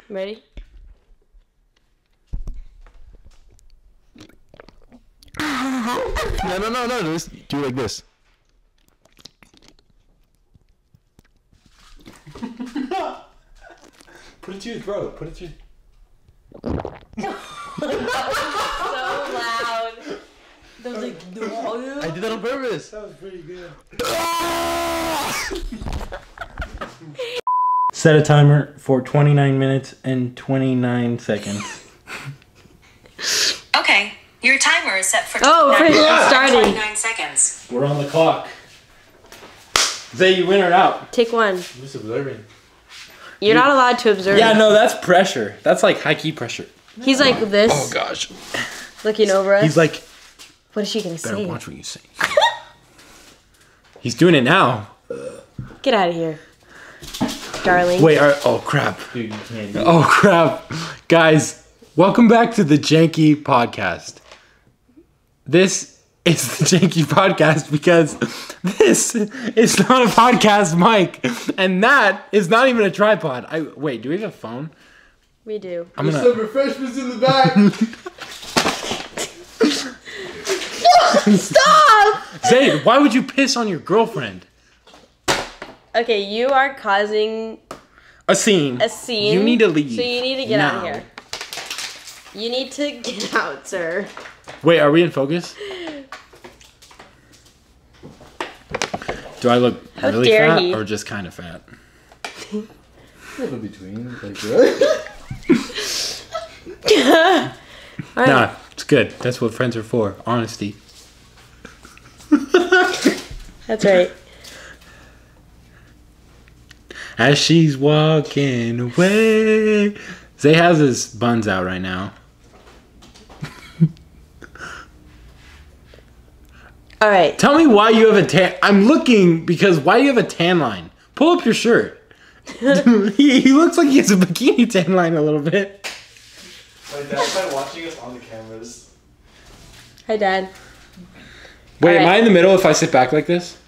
Ready? No. Just do like this. Put it to your throat. Put it to your... So loud. That was like... I did that on purpose. That was pretty good. Set a timer for 29 minutes and 29 seconds. Okay, your timer is set for starting. 29 seconds. We're on the clock. Zay, you in or out? Take one. I'm just observing. You're not allowed to observe. Yeah, no, that's pressure. That's like high key pressure. He's like this. Oh gosh. Looking over us. He's like, what is she gonna better say? watch what you say. He's doing it now. Get out of here, darling. Wait, oh crap. Dude, you can't do it. Oh crap. Guys, welcome back to the Janky Podcast. This is the Janky Podcast because this is not a podcast mic. And that is not even a tripod. Wait, do we have a phone? We do. I'm There's gonna... some refreshments in the back. Stop! Zayd, why would you piss on your girlfriend? Okay, you are causing A scene. a scene. You need to leave. So you need to get out of now. here. You need to get out, sir. Wait, are we in focus? Do I look How really dare fat he. or just kind of fat? In between. Like, really? All right. Nah, it's good. That's what friends are for. Honesty. That's right. As she's walking away. Zay has his buns out right now. All right. Tell me why you have a tan. I'm looking because why do you have a tan line? Pull up your shirt. he looks like he has a bikini tan line a little bit. My dad's been watching us on the cameras. Hi, Dad. Wait, am Alright. I in the middle if I sit back like this?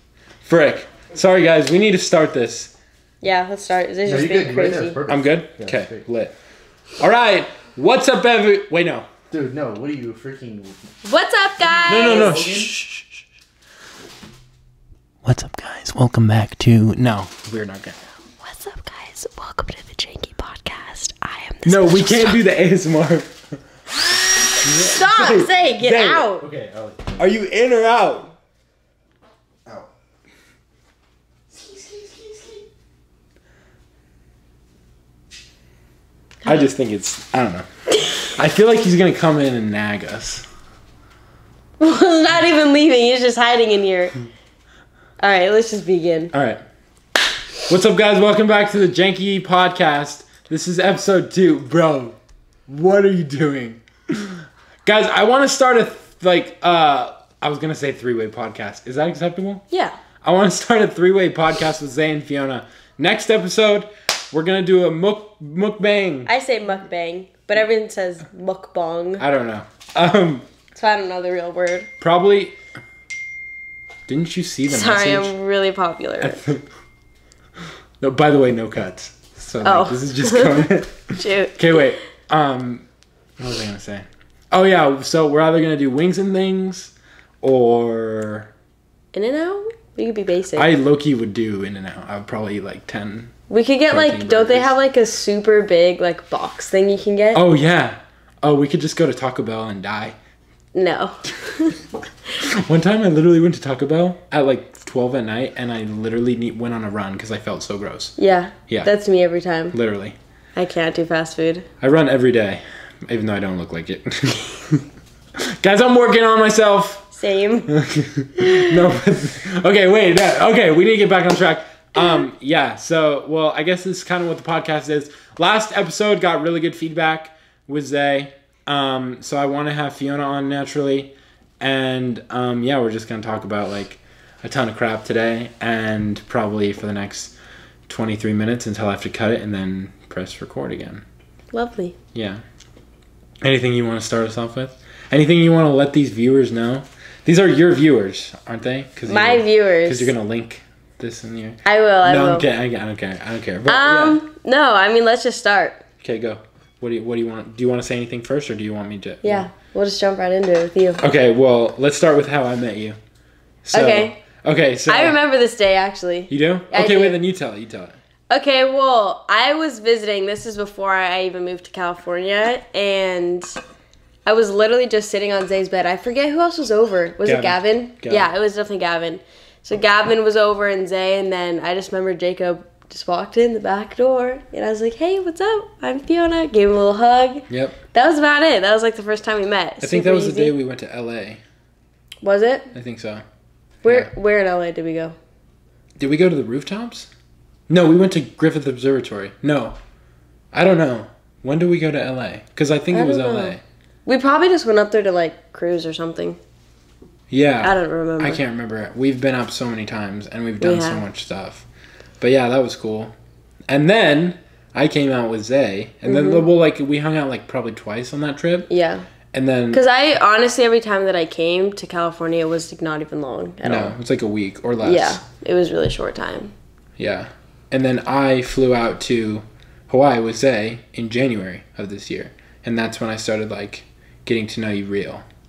Frick. Sorry guys, we need to start this. Yeah, let's start. This is No, just you're being good. Right there, crazy. it's perfect. I'm good? Yeah, Okay, great. lit. Alright, what's up Wait, no. Dude, no. What are you freaking? What's up, guys? No. Shh. What's up guys? Welcome back to... No, we're not gonna... What's up, guys? Welcome to the Janky Podcast. I am the No, we special can't do the ASMR. Stop! Say, get Zay. out. Okay, I'll... Are you in or out? Out. I just think it's... I don't know. I feel like he's gonna come in and nag us. He's not even leaving. He's just hiding in here. All right, let's just begin. Alright. What's up guys? Welcome back to the Janky Podcast. This is episode 2. Bro, what are you doing? Guys, I want to start I was going to say 3-way podcast. Is that acceptable? Yeah. I want to start a 3-way podcast with Zay and Fiona. Next episode, we're going to do a mukbang. I say mukbang, but everyone says mukbang. I don't know. So I don't know the real word. Probably... Didn't you see the Sorry, message? I'm really popular. No, by the way, no cuts. So like, this is just going... Shoot. Okay, wait. What was I gonna say? Oh yeah, so we're either gonna do wings and things, or In-N-Out? We could be basic. I low-key would do In-N-Out. I would probably eat like 10. We could get protein like, don't they burgers. have like a super big like box thing you can get? Oh yeah. Oh, we could just go to Taco Bell and die. No. One time I literally went to Taco Bell at like 12 at night, and I literally went on a run because I felt so gross. Yeah. Yeah. That's me every time. Literally. I can't do fast food. I run every day, even though I don't look like it. Guys, I'm working on myself. Same. No, okay, wait, no, okay, we need to get back on track. Yeah, so, well, I guess this is kind of what the podcast is. Last episode got really good feedback with Zay, so I want to have Fiona on naturally, and, yeah, we're just going to talk about, like, a ton of crap today, and probably for the next 23 minutes until I have to cut it and then press record again. Lovely. Yeah. Anything you want to start us off with? Anything you want to let these viewers know? These are your viewers, aren't they? My viewers. Because you're gonna link this in your. I will. I will. I'm kidding. I don't care. But, yeah. No. I mean, let's just start. Okay, go. What do you want? Do you want to say anything first, or do you want me to? Yeah, we'll just jump right into it with you. Okay. Well, let's start with how I met you. So, Okay. So I remember this day actually. You do? I Okay. do. Wait. Then you tell it. Okay, well, I was visiting. This is before I even moved to California, and I was literally just sitting on Zay's bed. I forget who else was over. Was it Gavin? Yeah, it was definitely Gavin. So Gavin was over and Zay, and then I just remember Jacub just walked in the back door, and I was like, "Hey, what's up? I'm Fiona." Gave him a little hug. Yep. That was about it. That was like the first time we met. I think that was the day we went to LA. Was it? I think so. Where in LA did we go? Did we go to the rooftops? No, we went to Griffith Observatory. No. I don't know. When did we go to LA? Because I think it was LA. We probably just went up there to like cruise or something. Yeah. I don't remember. I can't remember. We've been up so many times and we've done so much stuff. But yeah, that was cool. And then I came out with Zay, and then we hung out like probably twice on that trip. Yeah. And then because I honestly every time that I came to California it was like, not even long at all. No, it's like a week or less. Yeah, it was really short time. Yeah. And then I flew out to Hawaii with Zay in January of this year. And that's when I started like getting to know you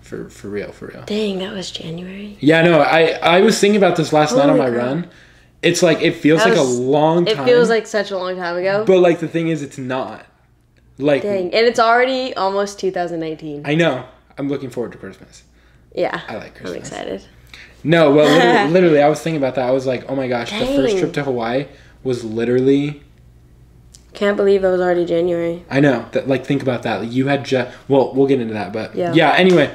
for real. Dang, that was January. Yeah, no, I was thinking about this last night on my run. It's like it feels like a long time. It feels like such a long time ago. But like the thing is it's not. Like dang, and it's already almost 2019. I know. I'm looking forward to Christmas. Yeah. I like Christmas. I'm excited. No, well literally I was thinking about that. I was like, "Oh my gosh, the first trip to Hawaii was literally Can't believe it was already January. I know. Like think about that. Like, you had we'll get into that, but yeah, anyway,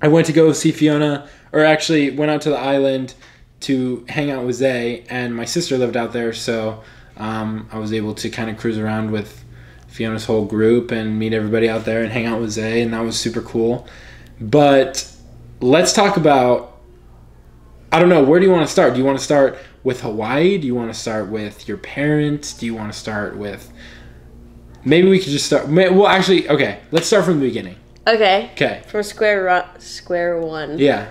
I went to go see Fiona, or actually went out to the island to hang out with Zay, and my sister lived out there, so I was able to kind of cruise around with Fiona's whole group and meet everybody out there and hang out with Zay, and that was super cool. But let's talk about, I don't know, where do you want to start? Do you want to start with Hawaii? Do you want to start with your parents? Do you want to start with, maybe we could just start, well actually, okay, let's start from the beginning. Okay. From square one. Yeah.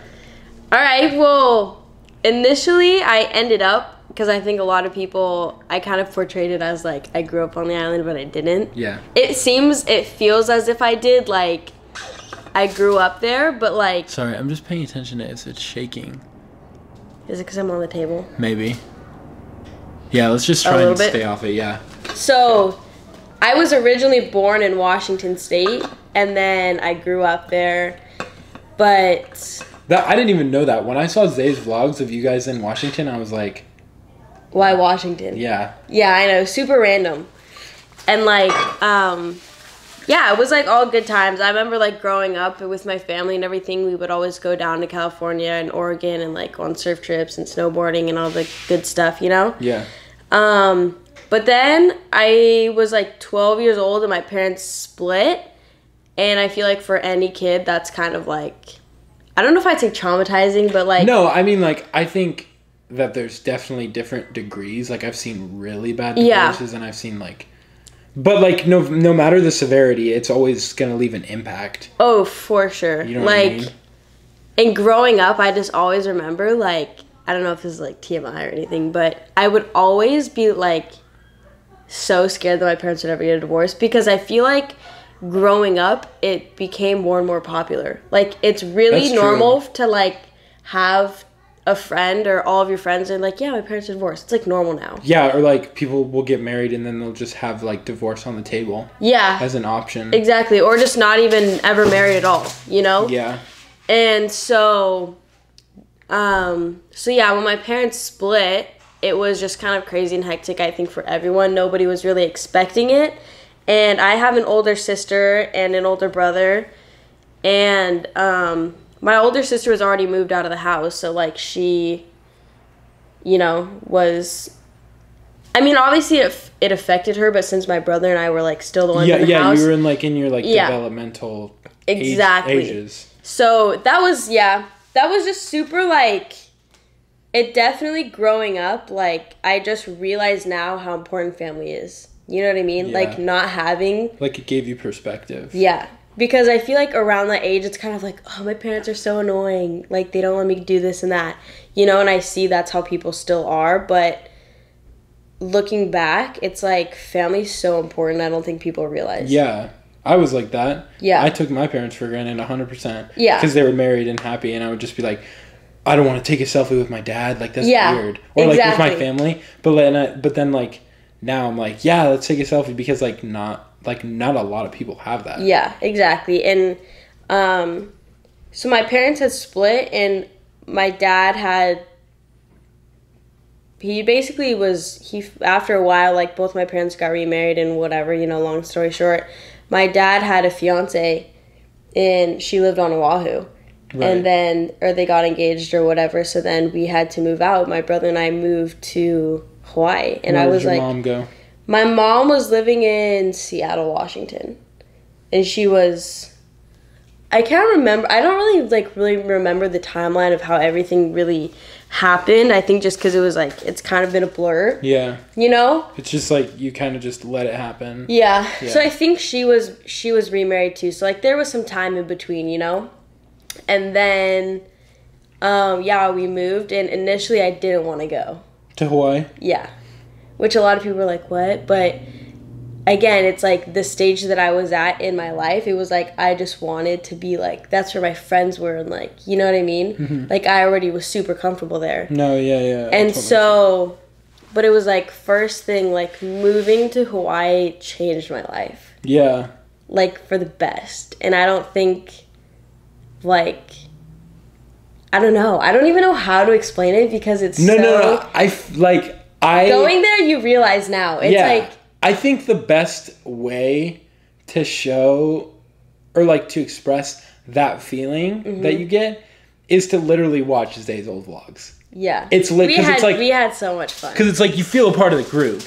All right, well, initially, I ended up, because I think a lot of people, I kind of portrayed it as, like, I grew up on the island, but I didn't. Yeah. It feels as if I did, like, I grew up there, but, like... Sorry, I'm just paying attention to if it's shaking. Is it because I'm on the table? Maybe. Yeah, let's just try and stay off it, yeah. So, I was originally born in Washington State, and then I grew up there, but... I didn't even know that. When I saw Zay's vlogs of you guys in Washington, I was like... Why Washington? Yeah. Yeah, I know. Super random. And, like, yeah, it was, like, all good times. I remember, like, growing up with my family and everything, we would always go down to California and Oregon and, like, on surf trips and snowboarding and all the good stuff, you know? Yeah. But then I was, like, 12 years old and my parents split. And I feel like for any kid, that's kind of, like... I don't know if I'd say traumatizing, but like... No, I mean, like, I think that there's definitely different degrees. Like, I've seen really bad divorces, and I've seen, like... But, like, no matter the severity, it's always going to leave an impact. Oh, for sure. You know what I mean? And growing up, I just always remember, like... I don't know if this is, like, TMI or anything, but I would always be, like, so scared that my parents would ever get a divorce, because I feel like... growing up, it became more and more popular. Like, it's really normal to, like, have a friend or all of your friends and, like, yeah, my parents are divorced. It's, like, normal now. Yeah, or, like, people will get married and then they'll just have, like, divorce on the table. Yeah. As an option. Exactly. Or just not even ever married at all, you know? Yeah. And so yeah, when my parents split, it was just kind of crazy and hectic, I think, for everyone. Nobody was really expecting it. And I have an older sister and an older brother. And my older sister was already moved out of the house. So, like, she, you know, was... I mean, obviously, it affected her. But since my brother and I were, like, still the ones in the house... Yeah, you were in your, like, developmental ages. So, that was just super, like... It definitely, growing up, like, I just realized now how important family is. You know what I mean? Yeah. Like, not having... Like, it gave you perspective. Yeah. Because I feel like around that age, it's kind of like, oh, my parents are so annoying. Like, they don't let me do this and that. You know, and I see that's how people still are. But looking back, it's like family's so important. I don't think people realize. Yeah. I was like that. Yeah. I took my parents for granted 100%. Yeah. Because they were married and happy. And I would just be like, I don't want to take a selfie with my dad. Like, that's Yeah, weird. Or, like, with my exactly. family. But then, like, now I'm like, yeah, let's take a selfie. Because, like, not a lot of people have that. Yeah, exactly. And so my parents had split, and my dad had, he basically was, after a while, like, both my parents got remarried and whatever, you know, long story short, my dad had a fiance, and she lived on Oahu. Right. And then, or they got engaged or whatever, so then we had to move out. My brother and I moved to Hawaii, and Where I did was your like, mom go? my mom was living in Seattle, Washington, and she was, I can't remember, I don't really remember the timeline of how everything really happened. I think just because it was like, it's kind of been a blur, Yeah. you know? It's just like, you kind of just let it happen. Yeah. Yeah. So I think she was remarried too, so like there was some time in between, you know? And then, we moved, and initially I didn't want to go. To Hawaii? Yeah. Which a lot of people were like, what? But again, it's like the stage that I was at in my life, it was like I just wanted to be like, that's where my friends were, and like, you know what I mean? Mm-hmm. Like I already was super comfortable there. No, yeah. And Totally. so, but it was like first thing, like moving to Hawaii changed my life. Yeah. Like for the best. And I don't think, like, I don't know. I don't even know how to explain it because it's No. I going there, you realize now. It's like, I think the best way to show or like to express that feeling that you get is to literally watch Zay's old vlogs. yeah. It's lit because it's like, we had so much fun. because it's like you feel a part of the group.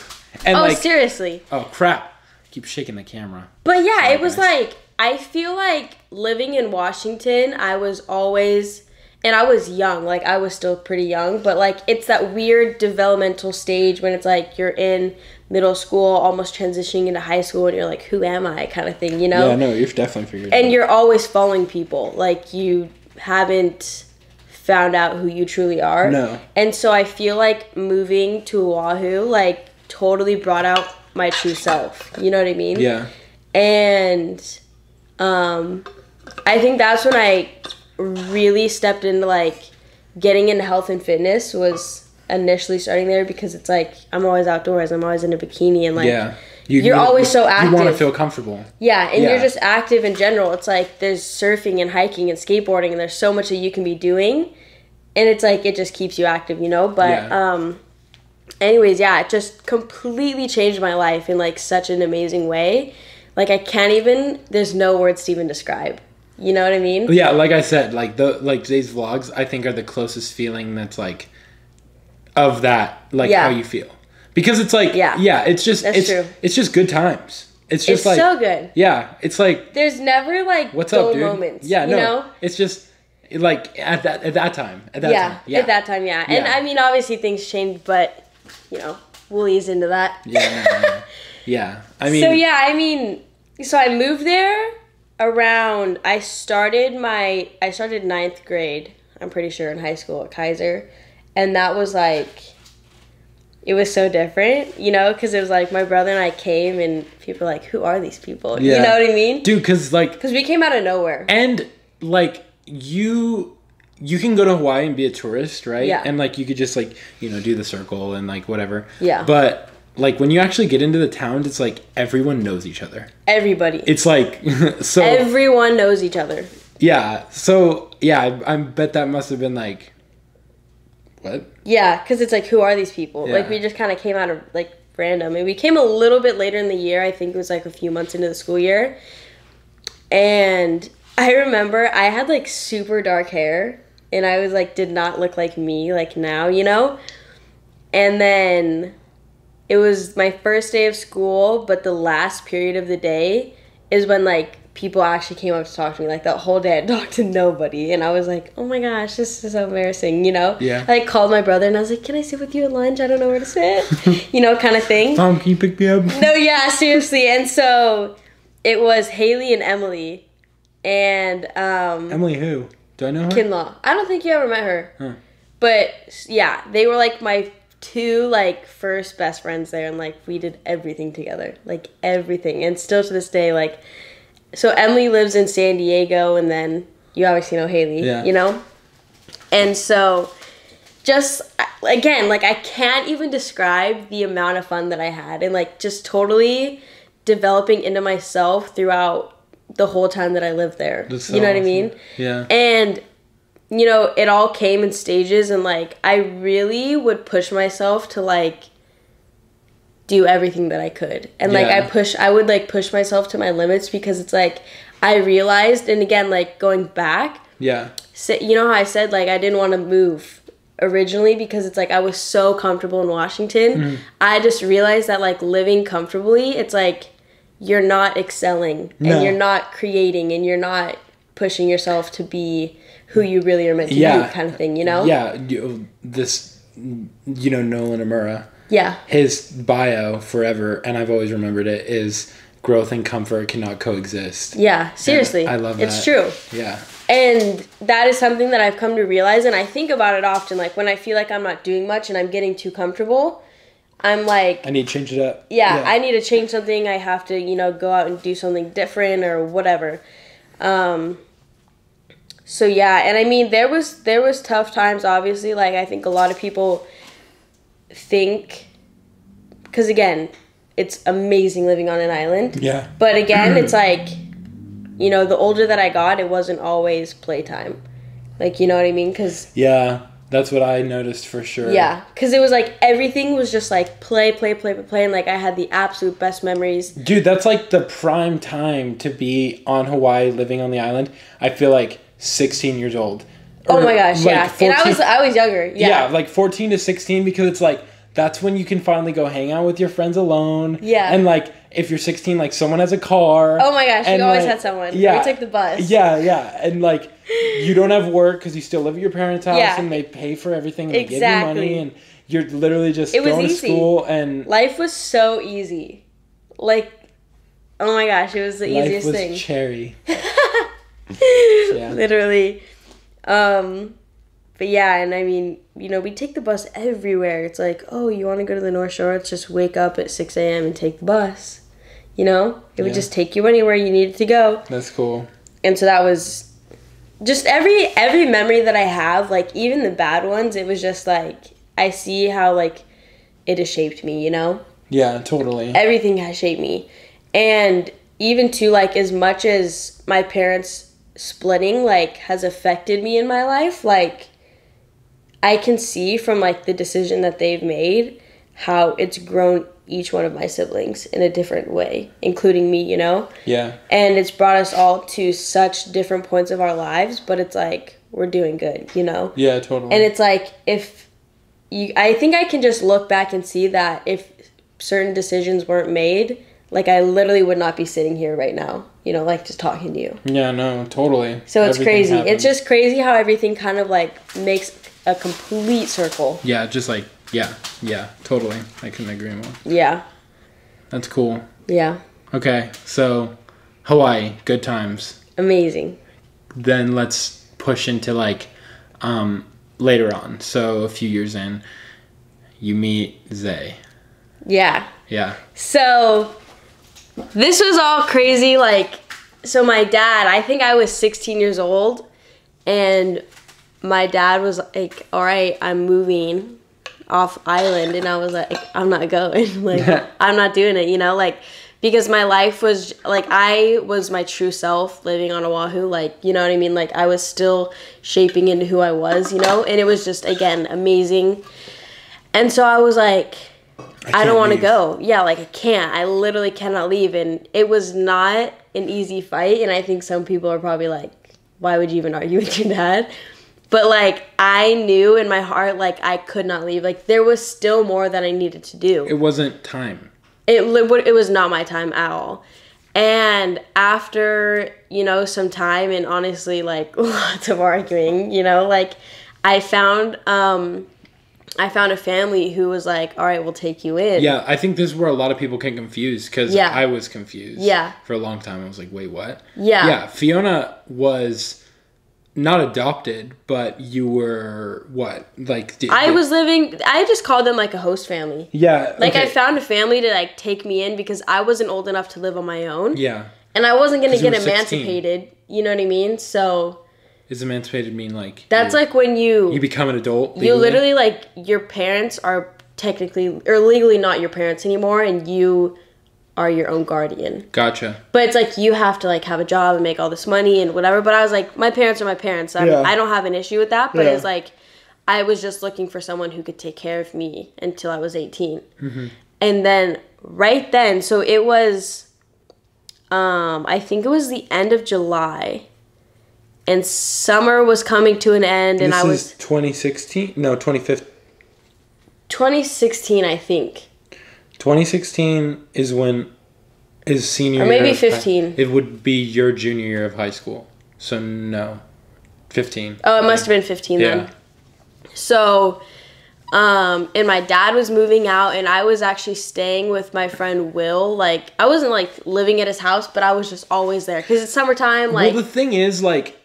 And Oh, like, seriously. oh crap! Keep shaking the camera. But yeah, Sorry, it was guys. like, I feel like living in Washington, I was always, and I was young, like I was still pretty young, but like it's that weird developmental stage when it's like you're in middle school, almost transitioning into high school, and you're like, who am I kind of thing, you know? Yeah, no, you've definitely figured it And out. you're always following people. Like you haven't found out who you truly are. No. And so I feel like moving to Oahu, like totally brought out my true self. You know what I mean? Yeah. And I think that's when I really stepped into like getting into health and fitness was initially starting there because it's like I'm always outdoors, I'm always in a bikini and like Yeah. you're always so active. You want to feel comfortable. Yeah, and Yeah. you're just active in general. It's like there's surfing and hiking and skateboarding and there's so much that you can be doing. And it's like it just keeps you active, you know? But Yeah. anyways, yeah, it just completely changed my life in like such an amazing way. Like I can't even, there's no words to even describe. You know what I mean? Yeah, like I said, like Zay's vlogs, I think are the closest feeling that's like of that, like Yeah. how you feel, because it's like Yeah. it's just That's true. it's just good times. It's just It's like so good. Yeah, it's like There's never like what's dull up, dude? moments. Yeah, you no, know? it's just like at that time, At that time, yeah. And Yeah. I mean, obviously things change, but you know, we'll ease into that. Yeah. I mean, So I moved there around, I started ninth grade, I'm pretty sure, in high school at Kaiser. And that was like, it was so different, you know, because it was like my brother and I came and people were like, who are these people? Yeah. You know what I mean? dude, because we came out of nowhere. and like you can go to Hawaii and be a tourist, right? Yeah. And like you could just like, you know, do the circle and like whatever. Yeah. But like when you actually get into the towns, it's like everyone knows each other. Everybody. It's like so Everyone knows each other. yeah. So yeah, I bet that must have been like what? Yeah, because it's like, who are these people? Yeah. Like, we just kind of came out of, like, random. And we came a little bit later in the year. I think it was, like, a few months into the school year. And I remember I had, like, super dark hair. And I was, like, did not look like me, like, now, you know? And then it was my first day of school, but the last period of the day is when, like, people actually came up to talk to me. Like, that whole day I talked to nobody. And I was like, oh my gosh, this is so embarrassing, you know? Yeah. I like, called my brother and I was like, can I sit with you at lunch? I don't know where to sit. You know, kind of thing. Mom, can you pick me up? No, yeah, seriously. And so it was Haley and Emily and Emily who? Do I know her? Kinlaw. I don't think you ever met her. Huh. But yeah, they were like my 2 like first best friends there, and like we did everything together, like everything, and still to this day, like, so Emily lives in San Diego, and then you obviously know Haley, Yeah. you know, and so just again, like I can't even describe the amount of fun that I had, and like just totally developing into myself throughout the whole time that I lived there. That's so you know what I awesome. mean? Yeah. And you know, it all came in stages, and like I really would push myself to like do everything that I could. And like Yeah. I would like push myself to my limits, because it's like I realized, and again, like going back, Yeah. you know how I said like I didn't want to move originally because it's like I was so comfortable in Washington. Mm-hmm. I just realized that like living comfortably, it's like you're not excelling, No. and you're not creating, and you're not pushing yourself to be who you really are meant to Yeah. be, kind of thing, you know? Yeah. Nolan Amura, Yeah. his bio forever, and I've always remembered it, is growth and comfort cannot coexist. Yeah, seriously. I love It's that. true. Yeah. And that is something that I've come to realize, and I think about it often, like when I feel like I'm not doing much and I'm getting too comfortable, I'm like, I need to change it up. yeah, I need to change something. I have to, you know, go out and do something different or whatever. So yeah, and I mean there was tough times, obviously. Like I think a lot of people think, because again, it's amazing living on an island. Yeah. But again, it's like, you know, the older that I got, it wasn't always playtime. Like, you know what I mean? Because Yeah. That's what I noticed for sure. yeah, because it was like everything was just like play, and like I had the absolute best memories. Dude, that's like the prime time to be on Hawaii living on the island. I feel like 16 years old. Oh Or, my gosh, like, yeah. 14 And I was younger. Yeah, Yeah. like 14 to 16, because it's like that's when you can finally go hang out with your friends alone. Yeah. And like if you're 16, like someone has a car. Oh my gosh, we and, always like, had someone. Yeah. We took the bus. Yeah, yeah. And like you don't have work because you still live at your parents' house, Yeah. and they pay for everything, and they give you Exactly. money, and you're literally just It was going to easy. school, and Life was so easy. Like, oh my gosh, it was the life easiest was thing. cherry. Literally. But yeah, and I mean, you know, we take the bus everywhere. It's like, oh, you want to go to the North Shore? Let's just wake up at 6 a.m. and take the bus. You know? It would Yeah. just take you anywhere you needed to go. That's cool. And so that was just every memory that I have, like even the bad ones, it was just like, I see how like it has shaped me, you know? Yeah, totally. Everything has shaped me. And even to like, as much as my parents splitting like has affected me in my life, like I can see from like the decision that they've made how it's grown each one of my siblings in a different way, including me, you know? Yeah. And it's brought us all to such different points of our lives, but it's like we're doing good, you know? Yeah, totally. And it's like I think I can just look back and see that if certain decisions weren't made, like I literally would not be sitting here right now, you know, like just talking to you. Yeah, no, totally. So it's Everything crazy. happened. It's just crazy how everything kind of like makes a complete circle. Yeah, just like, yeah, totally. I couldn't agree more. Yeah. That's cool. Yeah. Okay, so Hawaii, good times. Amazing. Then let's push into like later on. So a few years in, you meet Zay. Yeah. Yeah. So this was all crazy. Like, so my dad, I think I was 16 years old, and my dad was like, all right, I'm moving off island. And I was like, I'm not going. Like, I'm not doing it, you know? Like, because my life was, like, I was my true self living on Oahu. Like, you know what I mean? Like, I was still shaping into who I was, you know? And it was just, again, amazing. And so I was like, I don't want to go. Yeah, like, I can't. I literally cannot leave. And it was not an easy fight. And I think some people are probably like, why would you even argue with your dad? But, like, I knew in my heart, like, I could not leave. Like, there was still more that I needed to do. It wasn't time. It was not my time at all. And after, you know, some time and honestly, like, lots of arguing, you know, like, I found I found a family who was like, all right, we'll take you in. Yeah, I think this is where a lot of people get confused because Yeah. I was confused. Yeah. For a long time. I was like, wait, what? Yeah. Yeah, Fiona was not adopted, but you were what? Like, I just called them like a host family. Yeah. Like, okay. I found a family to like take me in because I wasn't old enough to live on my own. Yeah. And I wasn't going to 'Cause you get were 16. emancipated. You know what I mean? So Is emancipated mean like that's like when you become an adult? you legally? literally like your parents are technically or legally not your parents anymore, and you are your own guardian. Gotcha. But it's like you have to like have a job and make all this money and whatever. But I was like, my parents are my parents. So Yeah. I don't have an issue with that. But Yeah. it's like I was just looking for someone who could take care of me until I was 18. Mm-hmm. And then right then, so it was, I think it was the end of July. And summer was coming to an end. And This I was is 2016? No, 2015. 2016, I think. 2016 is senior Or maybe year of 15. It would be your junior year of high school. So no. 15. Oh, it must have been 15 Yeah. then. So, and my dad was moving out, and I was actually staying with my friend Will. Like, I wasn't like living at his house, but I was just always there because it's summertime. Like, Well, the thing is, like,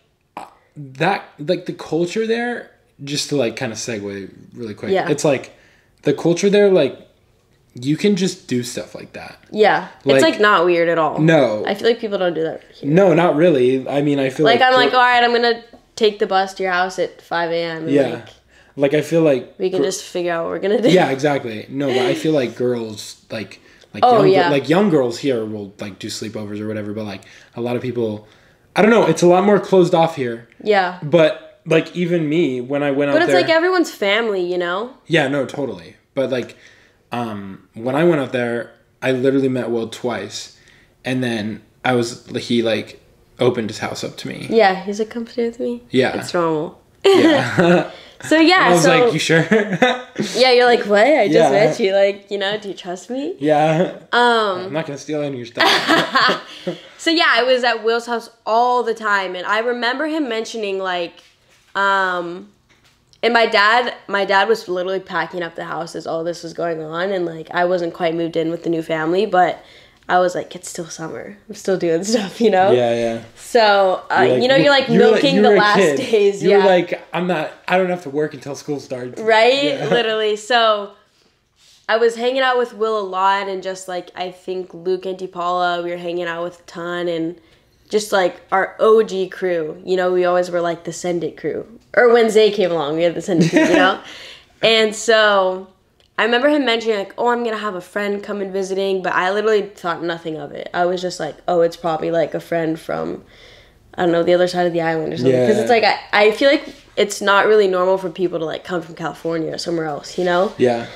that, like, the culture there, just to, like, kind of segue really quick. Yeah. It's, like, the culture there, like, you can just do stuff like that. yeah, like- it's like not weird at all. No. I feel like people don't do that here. No, not really. I mean, I feel like... Like, I'm like, all right, I'm gonna take the bus to your house at 5 a.m. and Yeah. like, Like, I feel like... we can just figure out what we're gonna do. Yeah, exactly. No, but I feel like girls, like Oh, young, yeah. like young girls here will like do sleepovers or whatever. But like a lot of people, I don't know. It's a lot more closed off here. Yeah. But like even me, when I went out But it's there, like everyone's family, you know? yeah, no, totally. But like, when I went out there, I literally met Will twice, and then he like opened his house up to me. Yeah, he's like, come stay with me. Yeah. It's normal. Yeah. So yeah, I was so like, you sure? yeah, you're like, what? I just Yeah. met you. Like, you know, do you trust me? Yeah. I'm not gonna steal any of your stuff. So yeah, I was at Will's house all the time, and I remember him mentioning like, and my dad was literally packing up the house as all this was going on, and like I wasn't quite moved in with the new family, but I was like, it's still summer. I'm still doing stuff, you know? Yeah, yeah. So, you're like milking the last days. You Yeah. were like, I don't have to work until school starts. Right? Yeah. Literally. So, I was hanging out with Will a lot, and just like, I think Luke and DePaula, we were hanging out with a ton, and just like our OG crew, you know, we always were like the Send It crew. Or when Zay came along, we had the Send It crew, you know? And so, I remember him mentioning like, oh, I'm going to have a friend come and visiting, but I literally thought nothing of it. I was just like, oh, it's probably like a friend from, I don't know, the other side of the island or something. Because it's like, I feel like it's not really normal for people to like come from California or somewhere else, you know? Yeah.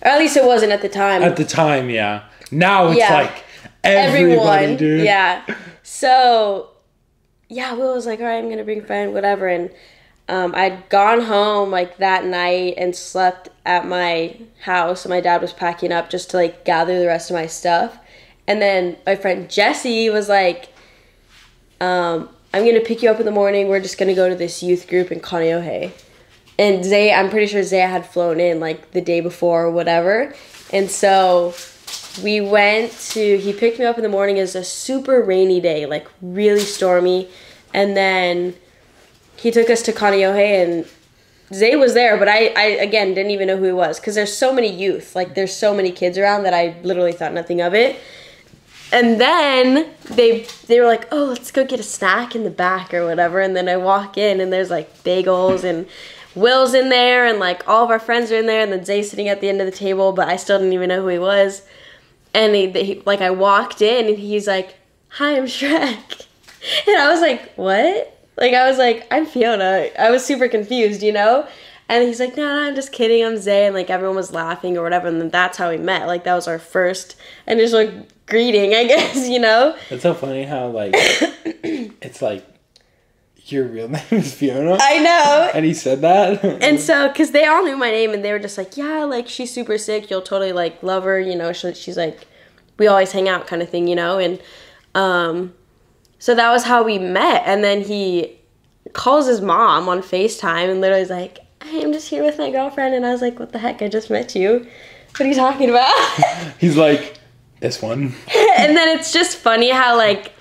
Or at least it wasn't at the time. At the time, yeah. Now it's Yeah. like everybody, dude. Yeah. So, yeah, Will was like, all right, I'm going to bring a friend, whatever. And I'd gone home like that night and slept at my house. And my dad was packing up just to like gather the rest of my stuff. And then my friend Jessie was like, I'm going to pick you up in the morning. We're just going to go to this youth group in Kaneohe. And Zay, I'm pretty sure Zay had flown in like the day before or whatever. And so we he picked me up in the morning. It was a super rainy day, like really stormy. And then he took us to Kaneohe, and Zay was there, but I again didn't even know who he was because there's so many youth, like there's so many kids around that I literally thought nothing of it. And then they were like, oh, let's go get a snack in the back or whatever. And then I walk in, and there's like bagels, and Will's in there, and like all of our friends are in there, and then Zay's sitting at the end of the table, but I still didn't even know who he was. And he like I walked in, and he's like, hi, I'm Shrek. And I was like, what? Like, I was like, I'm Fiona. I was super confused, you know? And he's like, no, I'm just kidding. I'm Zay. And, like, everyone was laughing or whatever. And then that's how we met. Like, that was our first initial greeting, I guess, you know? It's so funny how, like, it's like, your real name is Fiona? I know. And he said that? And so, because they all knew my name, and they were just like, yeah, like, she's super sick. You'll totally, like, love her. You know, she's like, we always hang out kind of thing, you know? And, so that was how we met. And then he calls his mom on FaceTime and literally is like, hey, I'm just here with my girlfriend. And I was like, what the heck? I just met you. What are you talking about? He's like, this one. And then it's just funny how, like,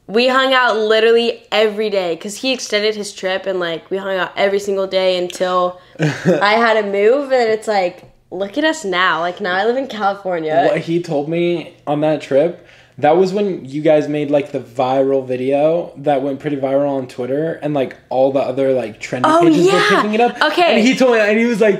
we hung out literally every day because he extended his trip and, like, we hung out every single day until I had to move. And it's like, look at us now. Like, now I live in California. What he told me on that trip, that was when you guys made, like, the viral video that went pretty viral on Twitter, and, like, all the other, like, trending pages were picking it up. Okay. And he told me, and he was like,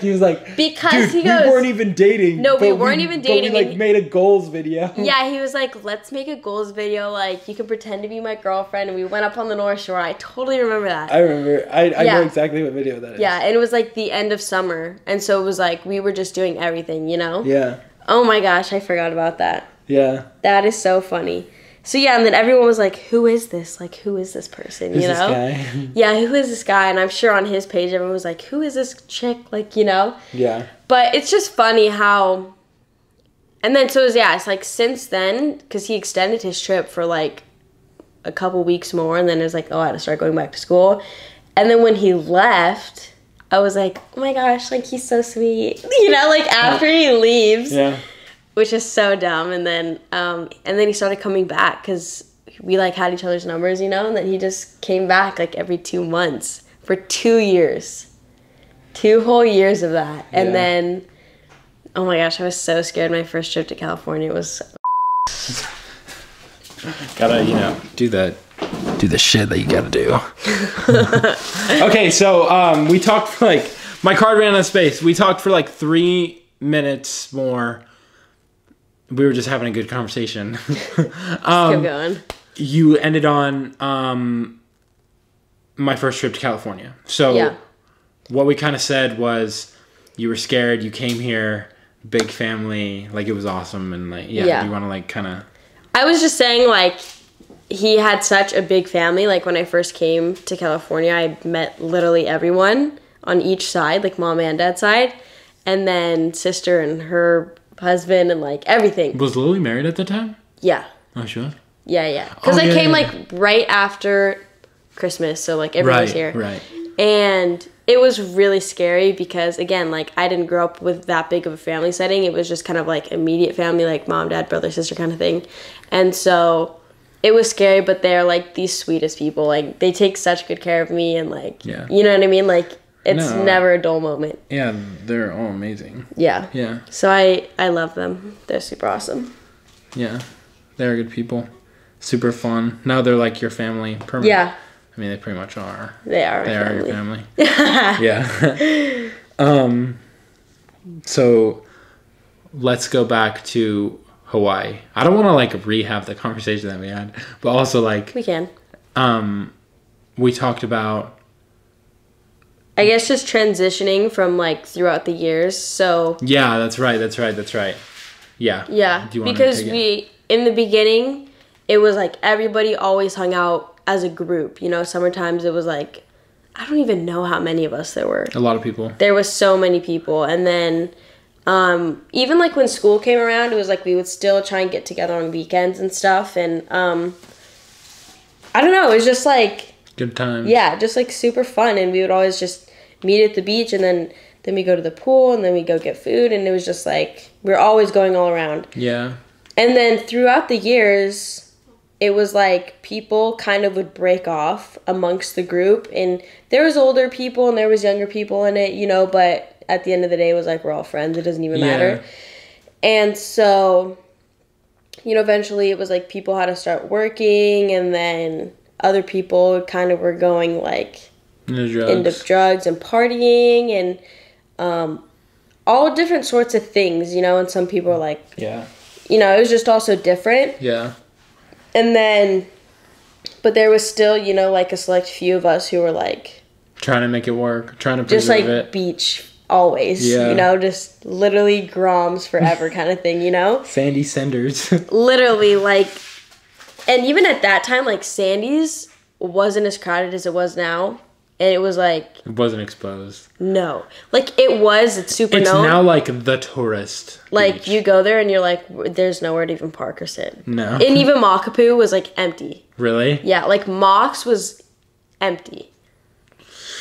because dude, he goes, we weren't even dating. No, we weren't even dating. But we, like, made a goals video. Yeah, he was like, let's make a goals video. Like, you can pretend to be my girlfriend. And we went up on the North Shore. I totally remember that. I remember. I know exactly what video that is. Yeah, and it was, like, the end of summer. And so it was, like, we were just doing everything, you know? Yeah. Oh, my gosh, I forgot about that. Yeah. That is so funny. So, yeah, and then everyone was like, who is this? Like, who is this person, Who's you know? this guy? Yeah, who is this guy? And I'm sure on his page, everyone was like, who is this chick? Like, you know? Yeah. But it's just funny how... And then, so, it's like, since then, because he extended his trip for, like, a couple weeks more, and then it was like, oh, I had to start going back to school. And then when he left, I was like, oh, my gosh, like, he's so sweet. You know, like, after he leaves. Yeah. Which is so dumb. And then he started coming back because we, like, had each other's numbers, you know? And then he just came back, like, every 2 months for 2 years. 2 whole years of that. And then, oh my gosh, I was so scared my first trip to California was... Gotta, you know, do the shit that you gotta do. Okay, so we talked for, like, my card ran out of space. We talked for, like, 3 minutes more. We were just having a good conversation. Keep going. You ended on my first trip to California. So what we kind of said was you were scared, you came here, big family, like, it was awesome, and, like, you want to, like, kind of... I was just saying, like, he had such a big family. Like, when I first came to California, I met literally everyone on each side, like, mom and dad's side, and then sister and her husband and, like, everything. Was Lily married at the time? Yeah. Oh, she was? Yeah. Because I came, like, right after Christmas, so, like, everyone was here. Right. And it was really scary because, again, like, I didn't grow up with that big of a family setting. It was just kind of, like, immediate family, like, mom, dad, brother, sister kind of thing. And so it was scary, but they're, like, the sweetest people. Like, they take such good care of me and, like, you know what I mean? Like, it's never a dull moment. Yeah, they're all amazing. Yeah. Yeah. So I love them. They're super awesome. Yeah. They're good people. Super fun. Now they're like your family permanently. Yeah. I mean, they pretty much are. They are. They are your family. Yeah. So let's go back to Hawaii. I don't want to, like, rehab the conversation that we had, but also, like, We can. We talked about, I guess, just transitioning from, like, throughout the years. So yeah, that's right. Yeah. Yeah, Do you wanna because take it? in the beginning, it was like everybody always hung out as a group. You know, summertimes it was like, I don't even know how many of us there were. A lot of people. There was so many people. And then even, like, when school came around, it was like we would still try and get together on weekends and stuff. And I don't know, it was just like... Good times. Yeah, just, like, super fun. And we would always just meet at the beach, and then we go to the pool, and then we go get food, and it was just like we were always going all around. Yeah. And then throughout the years, it was like people kind of would break off amongst the group, and there was older people and there was younger people in it, you know, but at the end of the day, it was like we're all friends. It doesn't even matter. And so, you know, eventually it was like people had to start working, and then other people kind of were going, like, into drugs and partying and all different sorts of things, you know, and some people are like, you know, it was just also different. Yeah. And then, but there was still, you know, like, a select few of us who were, like, trying to make it work, trying to preserve just, like, it. beach always, you know, just literally Groms forever kind of thing, you know? Sandy Senders. Literally, like, and even at that time, like, Sandy's wasn't as crowded as it was now. And it was like... It wasn't exposed. No. Like, it was. It's super known. It's now, like, the tourist Like, beach. you go there and you're like, there's nowhere to even park or sit. No. And even Makapu was, like, empty. Really? Yeah, like, Mox was empty.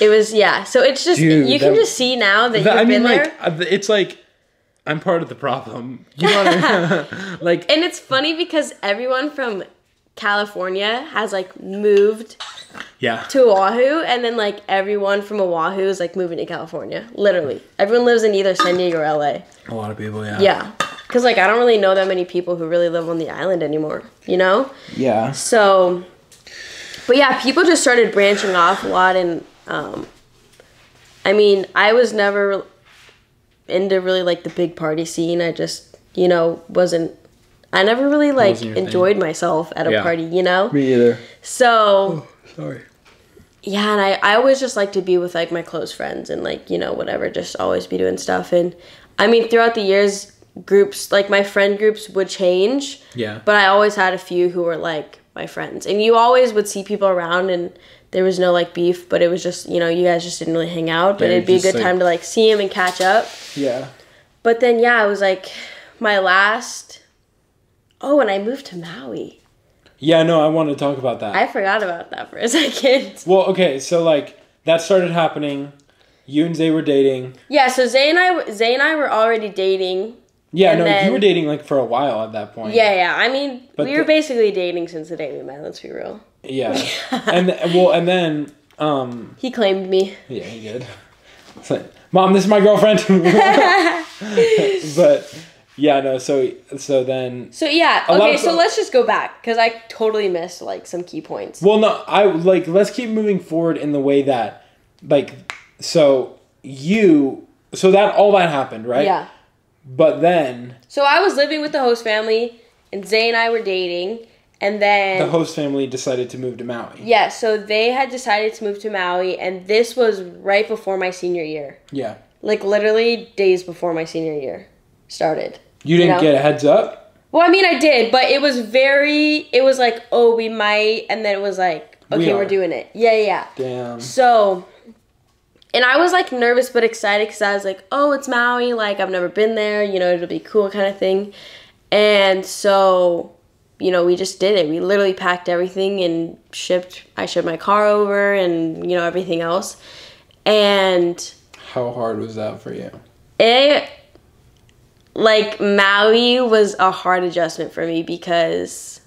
It was, yeah. So it's just, Dude, you can just see now that you've been there. It's like, I'm part of the problem. You know what I mean? Like, and it's funny because everyone from California has like moved to Oahu, and then like everyone from Oahu is like moving to California. Literally, everyone lives in either San Diego or LA. A lot of people, yeah. Yeah, because like I don't really know that many people who really live on the island anymore. You know? Yeah. So, but yeah, people just started branching off a lot, and I mean, I was never into really like the big party scene. I just, wasn't. I never really like enjoyed myself at a party, Me either. So, sorry. Yeah, and I always just like to be with like my close friends and like, whatever, just always be doing stuff. And I mean, throughout the years, groups, like my friend groups would change. Yeah. But I always had a few who were like my friends. And you always would see people around and there was no like beef, but it was just, you guys just didn't really hang out. But it'd be a good time to like see them and catch up. Yeah. But then, yeah, it was like my last... Oh, and I moved to Maui. Yeah, no, I want to talk about that. I forgot about that for a second. Well, okay, so like that started happening. You and Zay were dating. Yeah, so Zay and I were already dating. Yeah, no, you were dating like for a while at that point. Yeah. I mean, we were basically dating since the day we met. Let's be real. Yeah, and then he claimed me. Yeah, he did. It's like, Mom, this is my girlfriend. But. Yeah, no, so then... So, yeah, okay, so let's just go back, because I totally missed, like, some key points. Well, no, let's keep moving forward in the way that, like, so that, all that happened, right? Yeah. But then... So I was living with the host family, and Zay and I were dating, and then... The host family decided to move to Maui. Yeah, so they had decided to move to Maui, and this was right before my senior year. Yeah. Like, literally days before my senior year started. You didn't get a heads up? Well, I mean, I did, but it was like, oh, we might, and then it was like, okay, we're doing it. Yeah. Damn. So, and I was like nervous but excited because I was like, oh, it's Maui, like I've never been there, it'll be cool kind of thing. And so, we just did it. We literally packed everything and I shipped my car over and, everything else. And... How hard was that for you? Like, Maui was a hard adjustment for me because,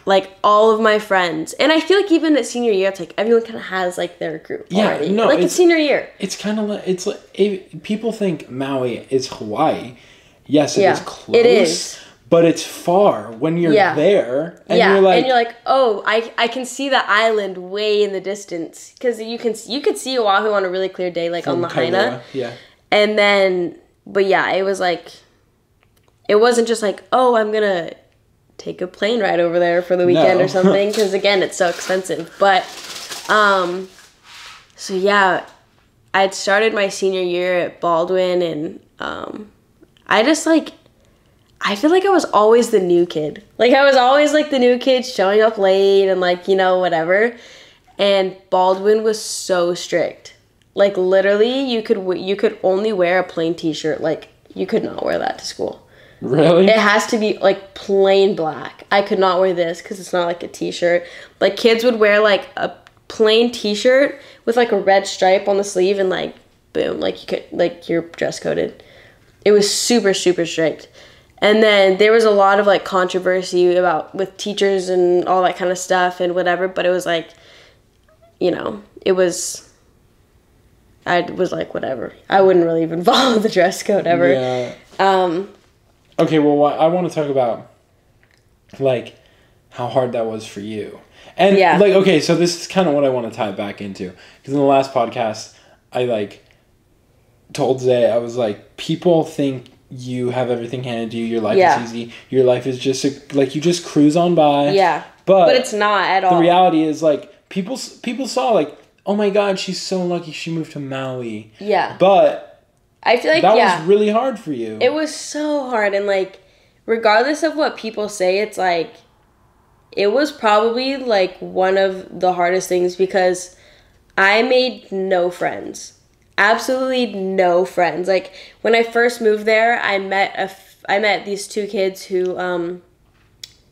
like, all of my friends, and I feel like even at senior year, it's like everyone kind of has, like, their group already. No, like, it's senior year. It's kind of like, people think Maui is Hawaii. Yes, it is close. It is. But it's far when you're there. And you're like, oh, I can see the island way in the distance. Because you could see Oahu on a really clear day, like, on Lahaina. Yeah. And then... But yeah, it was like, it wasn't just like, oh, I'm going to take a plane ride over there for the weekend or something. Because again, it's so expensive. But, so yeah, I'd started my senior year at Baldwin and I just like, I feel like I was always the new kid. Like I was always like the new kid showing up late and like, whatever. And Baldwin was so strict. Like, literally, you could only wear a plain t-shirt. Like, you could not wear that to school. Really? It has to be, like, plain black. I could not wear this because it's not, like, a t-shirt. Like, kids would wear, like, a plain t-shirt with, like, a red stripe on the sleeve and, like, boom. Like, you could, like, you're dress coded. It was super, super strict. And then there was a lot of, like, controversy with teachers and all that kind of stuff and whatever. But it was, like, it was... I was like, whatever. I wouldn't really even follow the dress code ever. Yeah. Okay, well, I want to talk about, like, how hard that was for you. And, like, okay, so this is kind of what I want to tie it back into. Because in the last podcast, I, like, told Zay, I was like, people think you have everything handed to you. Your life is easy. Your life is just, like, you just cruise on by. Yeah. But it's not at all. The reality is, like, people saw, like, oh my God, she's so lucky she moved to Maui. Yeah. But I feel like that was really hard for you. It was so hard. And like, regardless of what people say, it's like, it was probably like one of the hardest things because I made no friends. Absolutely no friends. Like when I first moved there, I met these two kids who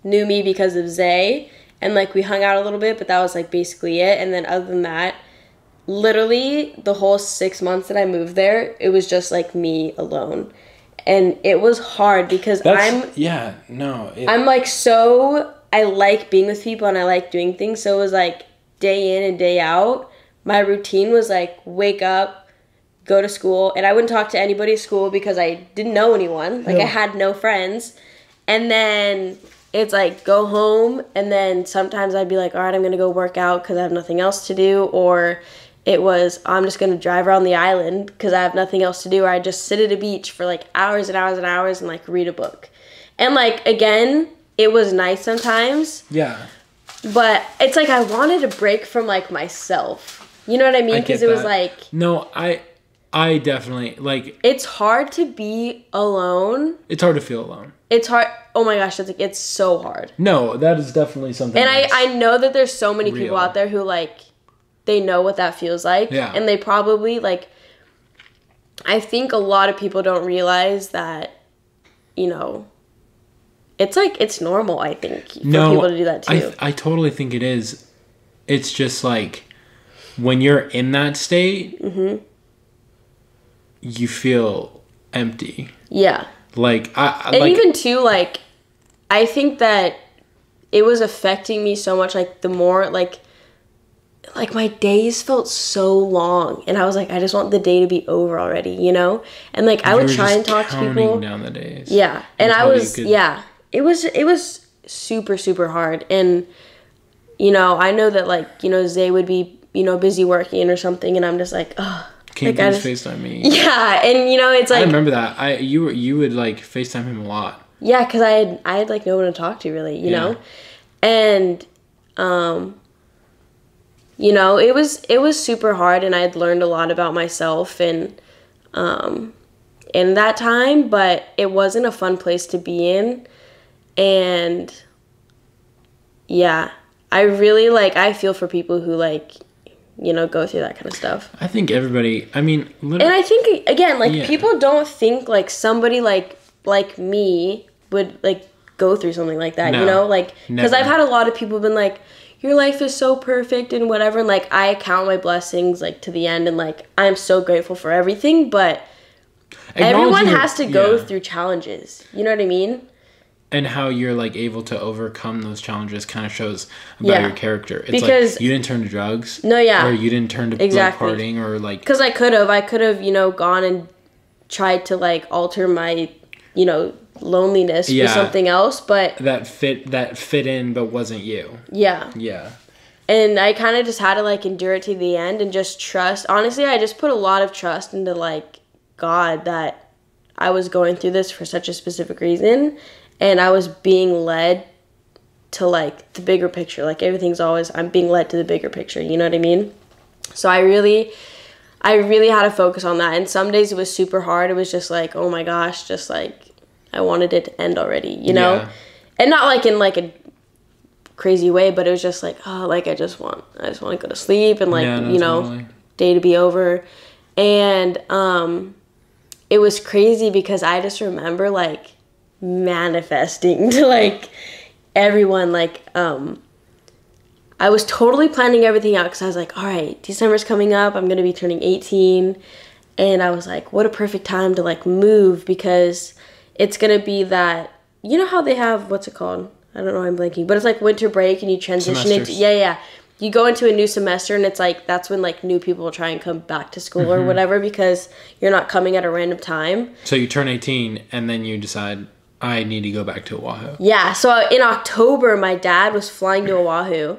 knew me because of Zay. And, like, we hung out a little bit, but that was, like, basically it. And then other than that, literally the whole 6 months that I moved there, it was just like me alone. And it was hard because I'm like I like being with people and I like doing things. So it was like day in and day out. My routine was like wake up, go to school, and I wouldn't talk to anybody at school because I didn't know anyone. Like I had no friends. And then it's like go home, and then sometimes I'd be like, all right, I'm going to go work out because I have nothing else to do. Or it was, I'm just going to drive around the island because I have nothing else to do. Or I just sit at a beach for like hours and hours and hours and like read a book. And like, again, it was nice sometimes. Yeah. But it's like I wanted a break from like myself. You know what I mean? Because it was like... No, I definitely, like... It's hard to be alone. It's hard to feel alone. It's hard. Oh my gosh, it's so hard. No, that is definitely something. And I know that there's so many people out there who like, they know what that feels like. Yeah. And they probably like, I think a lot of people don't realize that, you know, it's like, it's normal, I think, for people to do that too. I totally think it is. It's just like, when you're in that state, you feel empty. Yeah. Like, and like, even too, like, I think that it was affecting me so much, like, the more, like my days felt so long, and I was like, I just want the day to be over already, you know? And, like, I would try and talk to people. Down the days. Yeah. And I was, it was super, super hard. And, you know, I know that, like, you know, Zay would be, you know, busy working or something, and I'm just like, oh. Can you please FaceTime me? Yeah, and you know, it's like... I remember that. You would, like, FaceTime him a lot. Yeah, because I had, like, no one to talk to, really, you know? And, you know, it was super hard, and I had learned a lot about myself, and, in that time, but it wasn't a fun place to be in, and, yeah, I really, like, I feel for people who, like... you know, go through that kind of stuff. I think everybody, I mean... And I think, again, like, people don't think, like, somebody like me would, like, go through something like that, you know? Like, because I've had a lot of people been like, your life is so perfect and whatever, and, like, I count my blessings, like, to the end, and, like, I'm so grateful for everything, but everyone has to go through challenges. You know what I mean? And how you're, like, able to overcome those challenges kind of shows about your character. It's because like, you didn't turn to drugs. No, yeah. Or you didn't turn to like, partying or, like... Because I could have, you know, gone and tried to, like, alter my, you know, loneliness for something else, but... That fit in, but wasn't you. Yeah. Yeah. And I kind of just had to, like, endure it to the end and just trust. Honestly, I just put a lot of trust into, like, God that I was going through this for such a specific reason. And I was being led to, like, the bigger picture. Like, everything's always, I'm being led to the bigger picture. You know what I mean? So I really had to focus on that. And some days it was super hard. It was just like, oh my gosh, just, like, I wanted it to end already, you know? Yeah. And not, like, in, like, a crazy way, but it was just like, oh, like, I just want to go to sleep and, like, you know, totally. Day to be over. And it was crazy because I just remember, like, manifesting to, like, everyone, like, I was totally planning everything out because I was like, all right, December's coming up, I'm gonna be turning 18, and I was like, what a perfect time to, like, move, because it's gonna be that, you know how they have, what's it called, I don't know, I'm blanking, but it's like winter break and you transition into, you go into a new semester, and it's like, that's when, like, new people will try and come back to school or whatever, because you're not coming at a random time. So you turn 18 and then you decide, I need to go back to Oahu. Yeah, so in October, my dad was flying to Oahu,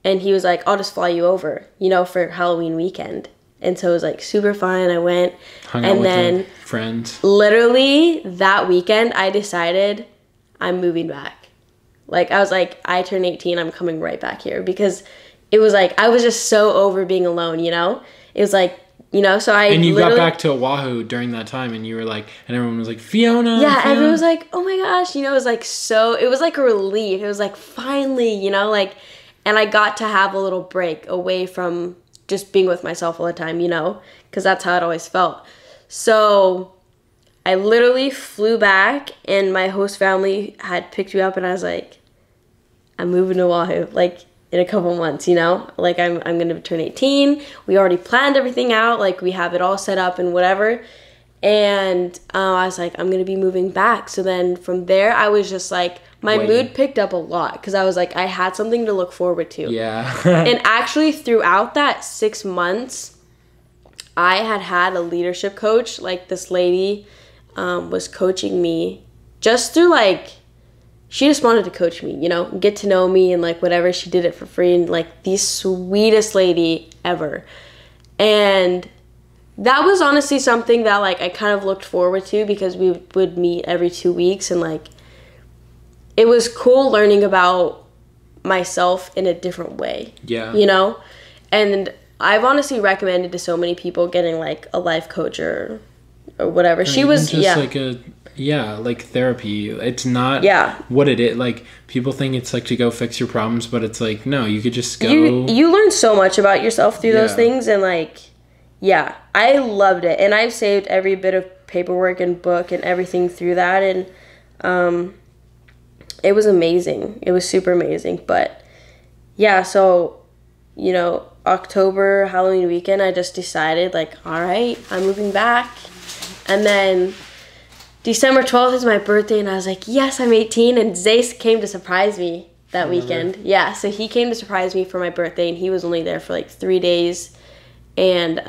and he was like, I'll just fly you over, you know, for Halloween weekend. And so it was, like, super fun. I went. Hung out with friends. Literally, that weekend, I decided I'm moving back. Like, I was like, I turn 18, I'm coming right back here. Because it was, like, I was just so over being alone, you know? It was, like, you know, so I And you got back to Oahu during that time, and you were like, and everyone was like, Fiona! Yeah, Fiona. everyone was like, oh my gosh, you know, it was like it was like a relief. It was like, finally, you know, like, and I got to have a little break away from just being with myself all the time, you know, because that's how it always felt. So I literally flew back, and my host family had picked me up, and I was like, I'm moving to Oahu. Like, in a couple months, you know? Like, I'm going to turn 18. We already planned everything out. Like, we have it all set up and whatever. And I was like, I'm going to be moving back. So then from there, I was just like, my mood picked up a lot because I was like, I had something to look forward to. Yeah. And actually, throughout that 6 months, I had a leadership coach. Like, this lady was coaching me just through, like, she just wanted to coach me, you know, get to know me and, like, whatever. She did it for free. And, like, the sweetest lady ever. And that was honestly something that, like, I kind of looked forward to because we would meet every 2 weeks. And, like, it was cool learning about myself in a different way. Yeah. You know? And I've honestly recommended to so many people getting, like, a life coach or whatever. She was, just like therapy. It's not what it is. Like, people think it's like to go fix your problems, but it's like, no, you could just go. You learn so much about yourself through those things, and, like, yeah, I loved it. And I've saved every bit of paperwork and book and everything through that, and it was amazing. It was super amazing. But yeah, so, you know, October, Halloween weekend, I just decided, like, all right, I'm moving back. And then December 12th is my birthday, and I was like, yes, I'm 18. And Zace came to surprise me that weekend. Yeah, so he came to surprise me for my birthday, and he was only there for, like, 3 days. And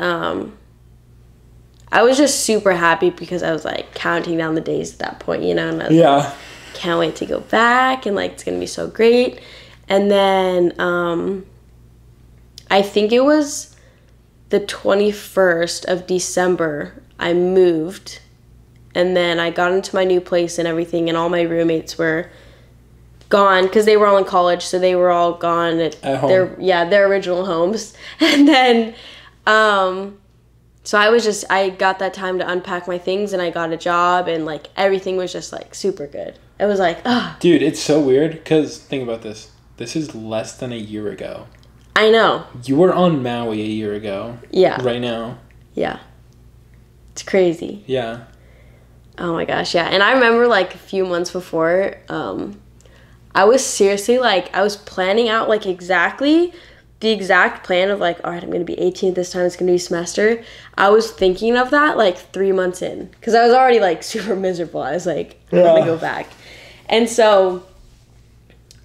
I was just super happy because I was, like, counting down the days at that point, you know? And I was like, can't wait to go back, and, like, it's going to be so great. And then I think it was the 21st of December I moved, and then I got into my new place and everything, and all my roommates were gone because they were all in college, so they were all gone at home. Their original homes. And then so I got that time to unpack my things, and I got a job, and, like, everything was just, like, super good. It was like, dude, it's so weird because think about this. This is less than a year ago. I know. You were on Maui a year ago. Yeah. Right now. Yeah. It's crazy. Yeah. Oh my gosh, yeah. And I remember, like, a few months before, I was seriously, like, I was planning out, like, exactly the exact plan of, like, all right, I'm going to be 18 this time, it's going to be semester. I was thinking of that, like, 3 months in. Because I was already, like, super miserable. I was like, I'm going to go back. And so,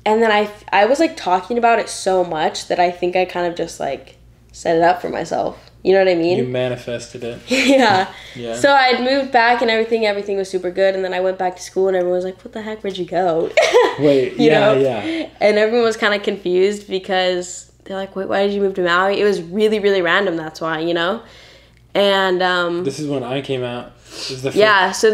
and then I was, like, talking about it so much that I think I kind of just, like, set it up for myself. You know what I mean? You manifested it. Yeah. So I'd moved back and everything was super good. And then I went back to school and everyone was like, what the heck, where'd you go? Wait, you know? And everyone was kind of confused because they're like, wait, why did you move to Maui? It was really, really random, that's why, you know? And this is when I came out. So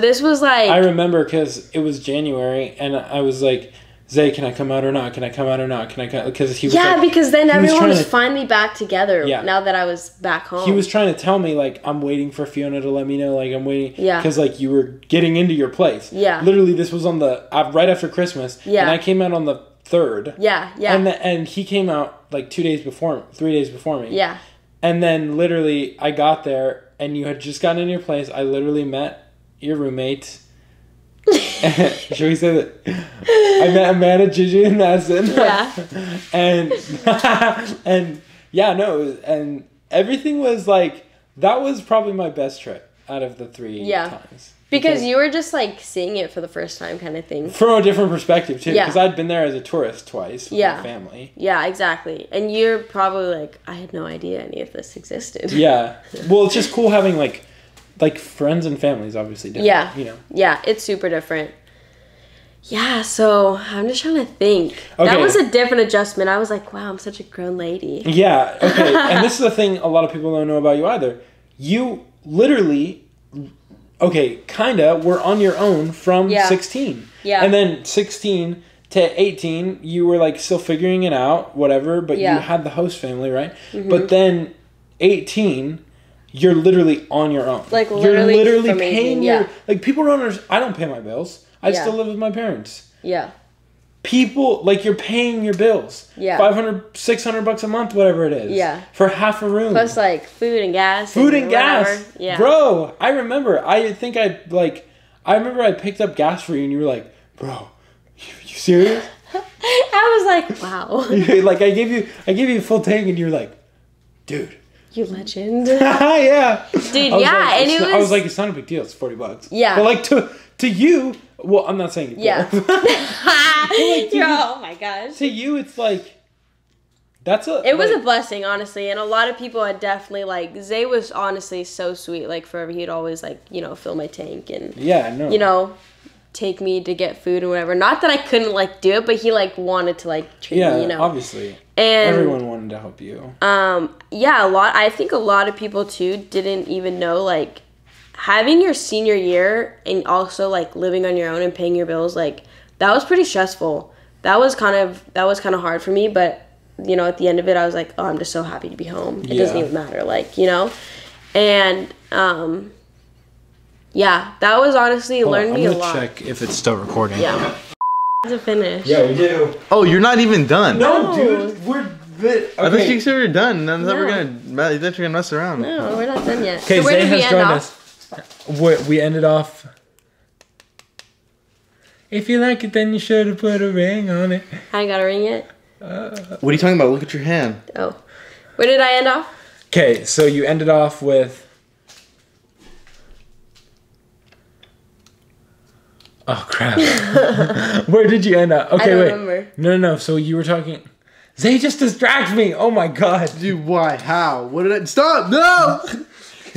this was like... I remember because it was January and I was like, Zay, can I come out or not? Can I come out or not? Can I come? Because he was because then everyone was finally back together now that I was back home. He was trying to tell me, like, I'm waiting for Fiona to let me know, like, I'm waiting. Yeah. Because, like, you were getting into your place. Yeah. Literally, this was on the, right after Christmas. Yeah. And I came out on the 3rd. Yeah, yeah. And he came out, like, 3 days before me. Yeah. And then, literally, I got there, and you had just gotten in your place. I literally met your roommate. Should we say that? I met Amanda, Gigi, and Madison. Yeah. and and everything was like, that was probably my best trip out of the 3 times. Because you were just, like, seeing it for the first time kind of thing. From a different perspective, too. Because I'd been there as a tourist twice with my family. Yeah, exactly. And you're probably like, I had no idea any of this existed. Yeah. Well, it's just cool having, like, friends and family is obviously different. Yeah. You know? Yeah, it's super different. Yeah, so I'm just trying to think. Okay. That was a different adjustment. I was like, wow, I'm such a grown lady. Yeah, okay. And this is the thing a lot of people don't know about you either. You literally, were on your own from 16. Yeah. And then 16 to 18, you were, like, still figuring it out, whatever, but you had the host family, right? Mm-hmm. But then 18... You're literally on your own. Like, literally, you're literally paying your... Like, people don't understand. I don't pay my bills. I still live with my parents. Yeah. People, like, you're paying your bills. Yeah. $500, $600 a month, whatever it is. Yeah. For half a room. Plus, like, food and gas. Food and gas. Yeah. Bro, I remember. I remember I picked up gas for you and you were like, bro, you serious? I was like, wow. Like I gave you a full tank, and you're like, dude. You legend. Yeah. Dude, I was yeah, like, and it was... I was like, it's not a big deal. It's $40. Yeah. But like to you, well, I'm not saying it. Yeah. Oh my gosh. To you, it's like, It was a blessing, honestly, and a lot of people had definitely, like, Zay was honestly so sweet, like, forever. He'd always, like, you know, fill my tank and, yeah, no. you know, take me to get food and whatever. Not that I couldn't, like, do it, but he, like, wanted to, like, treat me, you know. Obviously. And everyone wanted to help you. Yeah, I think a lot of people, too, didn't even know, like, having your senior year and also, like, living on your own and paying your bills, like, that was pretty stressful. That was kind of hard for me, but... You know, at the end of it, I was like, oh, I'm just so happy to be home. It doesn't even matter, like, you know? And, yeah, that was honestly learned me a lot. I'm gonna check if it's still recording. Yeah. To finish. Yeah, we do. Oh, you're not even done. No. No, dude, we're... Okay. I thought you said we were done. Then we're gonna mess around. No, we're not done yet. Okay, So where did we end off? We ended off... If you like it, then you should have put a ring on it. I ain't got a ring yet. What are you talking about? Look at your hand. Oh. Where did I end off? Okay, so you ended off with... Oh, crap. Where did you end up? Okay, I don't wait. remember. No. So you were talking... Zay just distracts me. Oh, my God. Dude, why? How? What did I... Stop! No!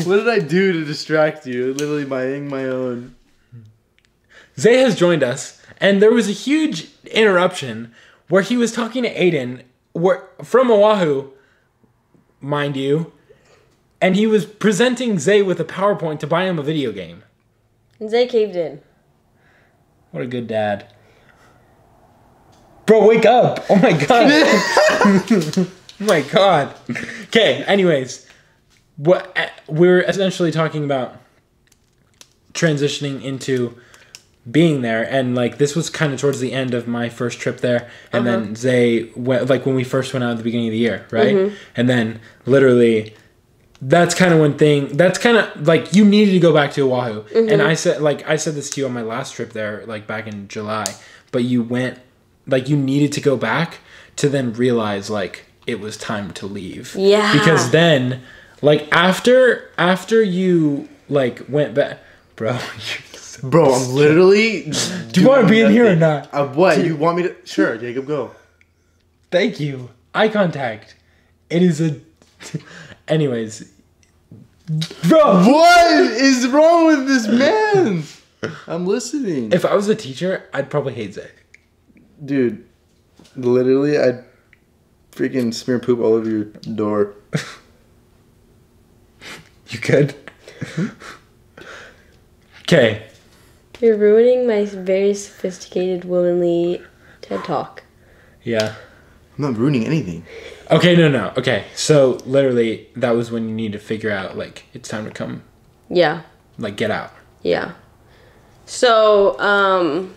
What did I do to distract you? Literally my own. Zay has joined us, and there was a huge interruption where he was talking to Aiden, from Oahu, mind you, and he was presenting Zay with a PowerPoint to buy him a video game. And Zay caved in. What a good dad. Bro, wake up! Oh my god! Oh my god. Okay, anyways, we're essentially talking about transitioning into being there, and like this was kind of towards the end of my first trip there, and then Zay went, like when we first went out at the beginning of the year, right? And then literally that's kind of like you needed to go back to Oahu. And I said this to you on my last trip there, like back in July, but you went, like you needed to go back to then realize like it was time to leave. Yeah. Because then like after you like went back, bro. Bro, I'm literally... Do you want to be in here or not? What? You want me to... Sure, Jacob, go. Thank you. Eye contact. It is a... Anyways. Bro! What is wrong with this man? I'm listening. If I was a teacher, I'd probably hate Zay. Dude, literally, I'd freaking smear poop all over your door. You could? Okay. You're ruining my very sophisticated, womanly TED Talk. Yeah. I'm not ruining anything. Okay, no. Okay, so literally, that was when you need to figure out, like, it's time to come. Yeah. Like, get out. Yeah. So, oh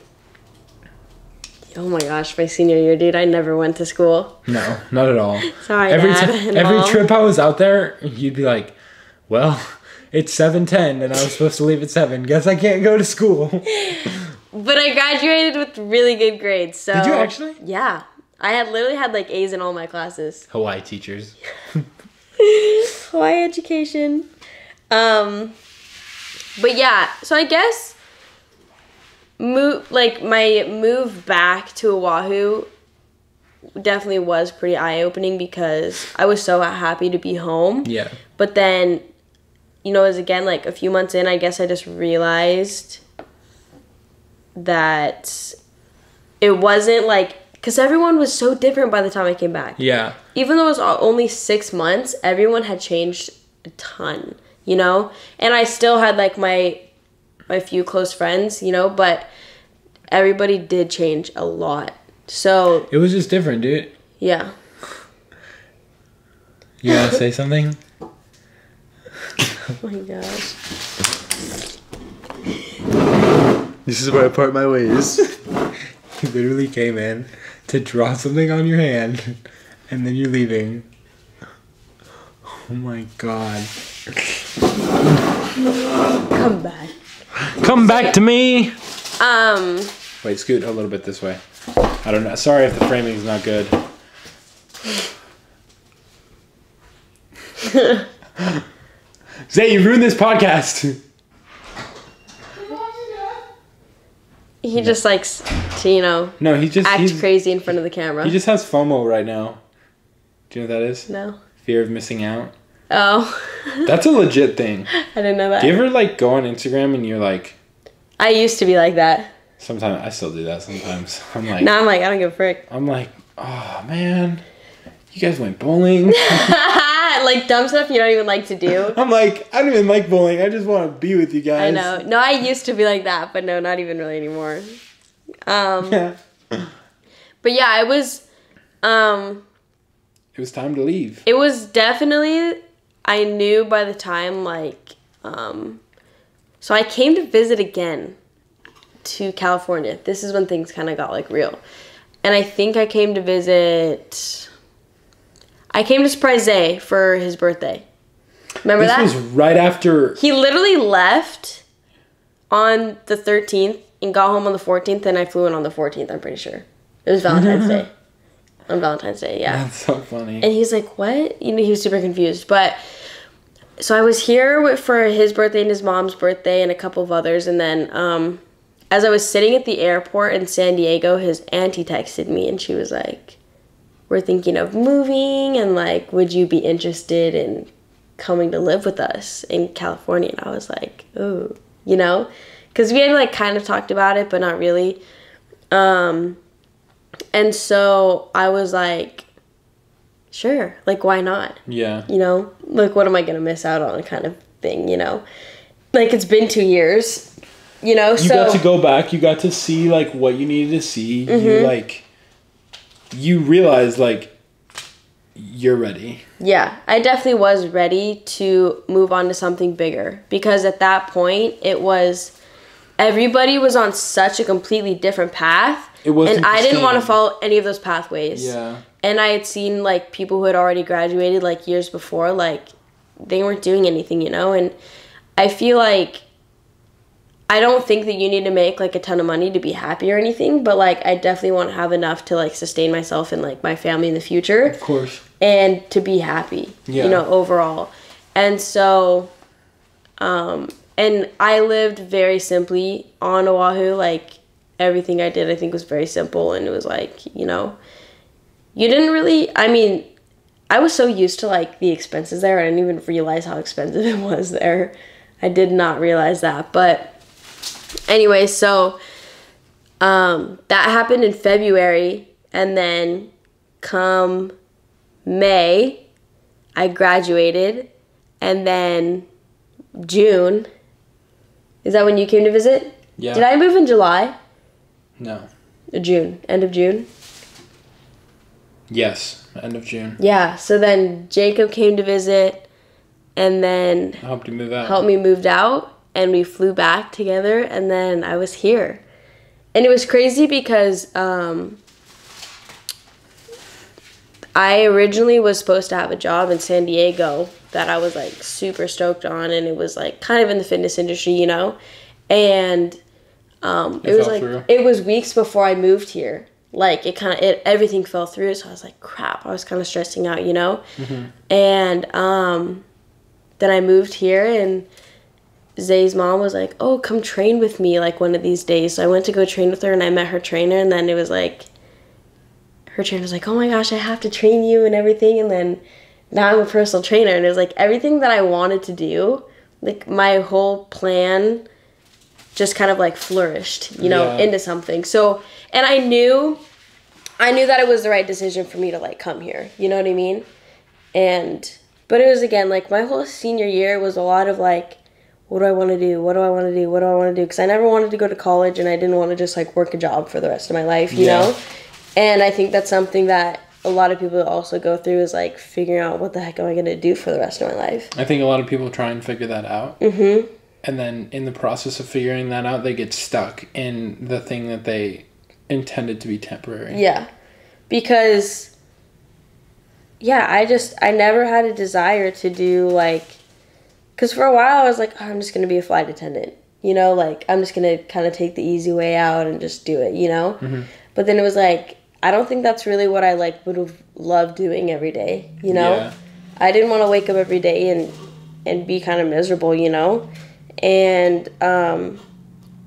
my gosh, my senior year, dude, I never went to school. No, not at all. Sorry, every Dad and every Mom. trip I was out there, you'd be like, well... It's 7:10 and I was supposed to leave at 7. Guess I can't go to school. But I graduated with really good grades, so... Did you actually? Yeah. I literally had like A's in all my classes. Hawaii teachers. Hawaii education. But yeah, so I guess my move back to Oahu definitely was pretty eye-opening because I was so happy to be home. Yeah. But then... You know, as again, like a few months in, I guess I just realized that it wasn't like, because everyone was so different by the time I came back. Yeah. Even though it was only 6 months, everyone had changed a ton, you know? And I still had like my few close friends, you know, but everybody did change a lot. So. It was just different, dude. Yeah. You want to say something? Oh my gosh. This is where I part my ways. You literally came in to draw something on your hand, and then you're leaving. Oh my god. Come back. Come back to me! Um, Wait, scoot a little bit this way. I don't know. Sorry if the framing's not good. Zay, you ruined this podcast. He just likes to, No, he's crazy in front of the camera. He just has FOMO right now. Do you know what that is? No. Fear of missing out. Oh. That's a legit thing. I didn't know that. Do you ever like go on Instagram and you're like... I used to be like that. Sometimes, I still do that sometimes. I'm like... Now I'm like, I don't give a frick. I'm like, oh man, you guys went bowling? Like dumb stuff you don't even like to do. I'm like, I don't even like bowling. I just want to be with you guys. I know. No, I used to be like that, but no, not even really anymore. Yeah. But yeah, it was time to leave. It was definitely, I knew by the time, like, so I came to visit again to California. This is when things kind of got, like, real. And I think I came to surprise Zay for his birthday. Remember that? This was right after... He literally left on the 13th and got home on the 14th, and I flew in on the 14th, I'm pretty sure. It was Valentine's Day. On Valentine's Day, yeah. That's so funny. And he's like, what? He was super confused. But, so I was here for his birthday and his mom's birthday and a couple of others. And then, as I was sitting at the airport in San Diego, his auntie texted me and she was like, we're thinking of moving and like, would you be interested in coming to live with us in California? And I was like, ooh, because we had like kind of talked about it, but not really. And so I was like, sure, like, why not? Yeah. Like, what am I going to miss out on kind of thing, Like, it's been 2 years, You got to go back. You got to see, like, what you needed to see. Mm-hmm. You realized, like, you're ready. Yeah, I definitely was ready to move on to something bigger. Because at that point, everybody was on such a completely different path. And I didn't want to follow any of those pathways. Yeah. And I had seen, like, people who had already graduated, like, years before, like, they weren't doing anything, And I feel like, I don't think that you need to make, like, a ton of money to be happy or anything. But, like, I definitely want to have enough to, like, sustain myself and, like, my family in the future. Of course. And to be happy, overall. And so, and I lived very simply on Oahu, like, everything I did, I think, was very simple, and it was like, you didn't really, I was so used to, like, the expenses there, I didn't even realize how expensive it was there. I did not realize that, but anyway, so, that happened in February, and then come May, I graduated, and then June, is that when you came to visit? Yeah. Did I move in July? No. June. End of June? Yes. End of June. Yeah. So then Jacub came to visit and then... Helped you move out. Helped me move out. And we flew back together. And then I was here. And it was crazy because I originally was supposed to have a job in San Diego that I was, like, super stoked on. And it was, like, kind of in the fitness industry, And... it was weeks before I moved here. Like, everything fell through, so I was like, crap, I was kind of stressing out, Mm-hmm. And, then I moved here, and Zay's mom was like, oh, come train with me, like, one of these days. So I went to go train with her, and I met her trainer, and then it was like, her trainer was like, oh my gosh, I have to train you and everything, and then now I'm a personal trainer, and it was like, everything that I wanted to do, like, my whole plan just kind of like flourished, into something. So, and I knew that it was the right decision for me to like come here, you know what I mean? But it was, again, like, my whole senior year was a lot of like, what do I want to do? What do I want to do? What do I want to do? Because I never wanted to go to college, and I didn't want to just like work a job for the rest of my life, you know? And I think that's something that a lot of people also go through, is like figuring out, what the heck am I going to do for the rest of my life? I think a lot of people try and figure that out. Mm-hmm. And then in the process of figuring that out, they get stuck in the thing that they intended to be temporary. Yeah. Because, yeah, I never had a desire to do, like, because for a while I was like, oh, I'm just going to be a flight attendant, you know, like, I'm just gonna kind of take the easy way out and just do it, you know? Mm-hmm. But then it was like, I don't think that's really what I, like, would have loved doing every day, you know? Yeah. I didn't want to wake up every day and be kind of miserable, you know? And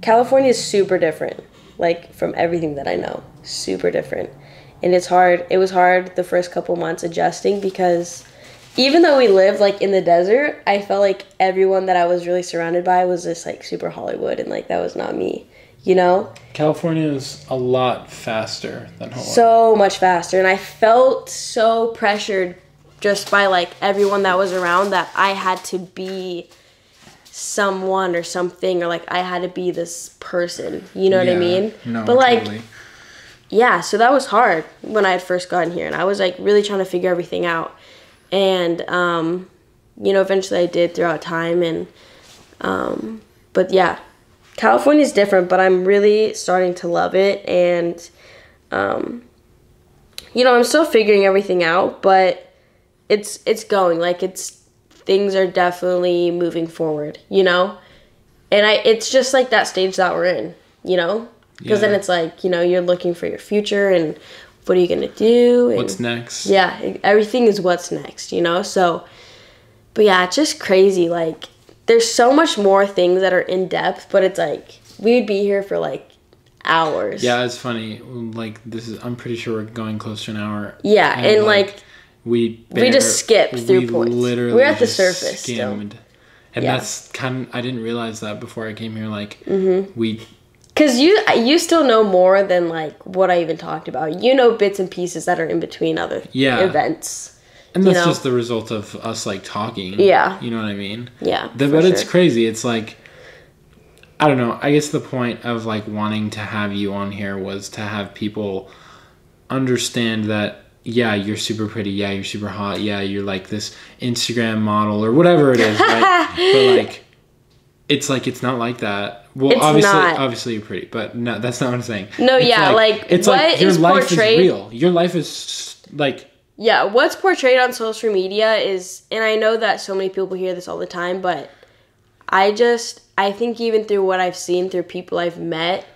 California is super different, like, from everything that I know. Super different. And it's hard. It was hard the first couple months adjusting because even though we lived, like, in the desert, I felt like everyone that I was really surrounded by was just, like, super Hollywood, and, like, that was not me, you know? California is a lot faster than Hawaii. So much faster, and I felt so pressured just by, like, everyone that was around that I had to be someone or something, or, like, I had to be this person, you know what I mean? No, but, like, totally. yeah, so that was hard when I had first gotten here, and I was, like, really trying to figure everything out. And, you know, eventually I did throughout time. And, but yeah, California's different, but I'm really starting to love it. And, you know, I'm still figuring everything out, but it's going, like, things are definitely moving forward, you know? And it's just like that stage that we're in, you know? Because then it's like, you know, you're looking for your future and what are you going to do? And what's next? yeah, everything is what's next, you know? So, but yeah, it's just crazy. Like, there's so much more things that are in depth, but it's like, we'd be here for like hours. Yeah, it's funny. Like, I'm pretty sure we're going close to an hour. Yeah, and like we just skipped through points. Literally we're at the just surface skimmed. still. And Yeah. that's I didn't realize that before I came here. Like, we... Because you still know more than, like, what I even talked about. You know bits and pieces that are in between other events. And that's you know? just the result of us, like, talking. Yeah. You know what I mean? Yeah, But it's crazy. It's like, I don't know. I guess the point of, like, wanting to have you on here was to have people understand that, yeah, you're super pretty. Yeah, you're super hot. Yeah, you're, like, this Instagram model or whatever it is, right? But, like, it's not like that. Well, It's obviously you're pretty, but no, that's not what I'm saying. No, It's yeah, like, it's what like your is life portrayed- is real. Your life is like, Yeah, what's portrayed on social media is, and I know that so many people hear this all the time, but I think even through what I've seen through people I've met,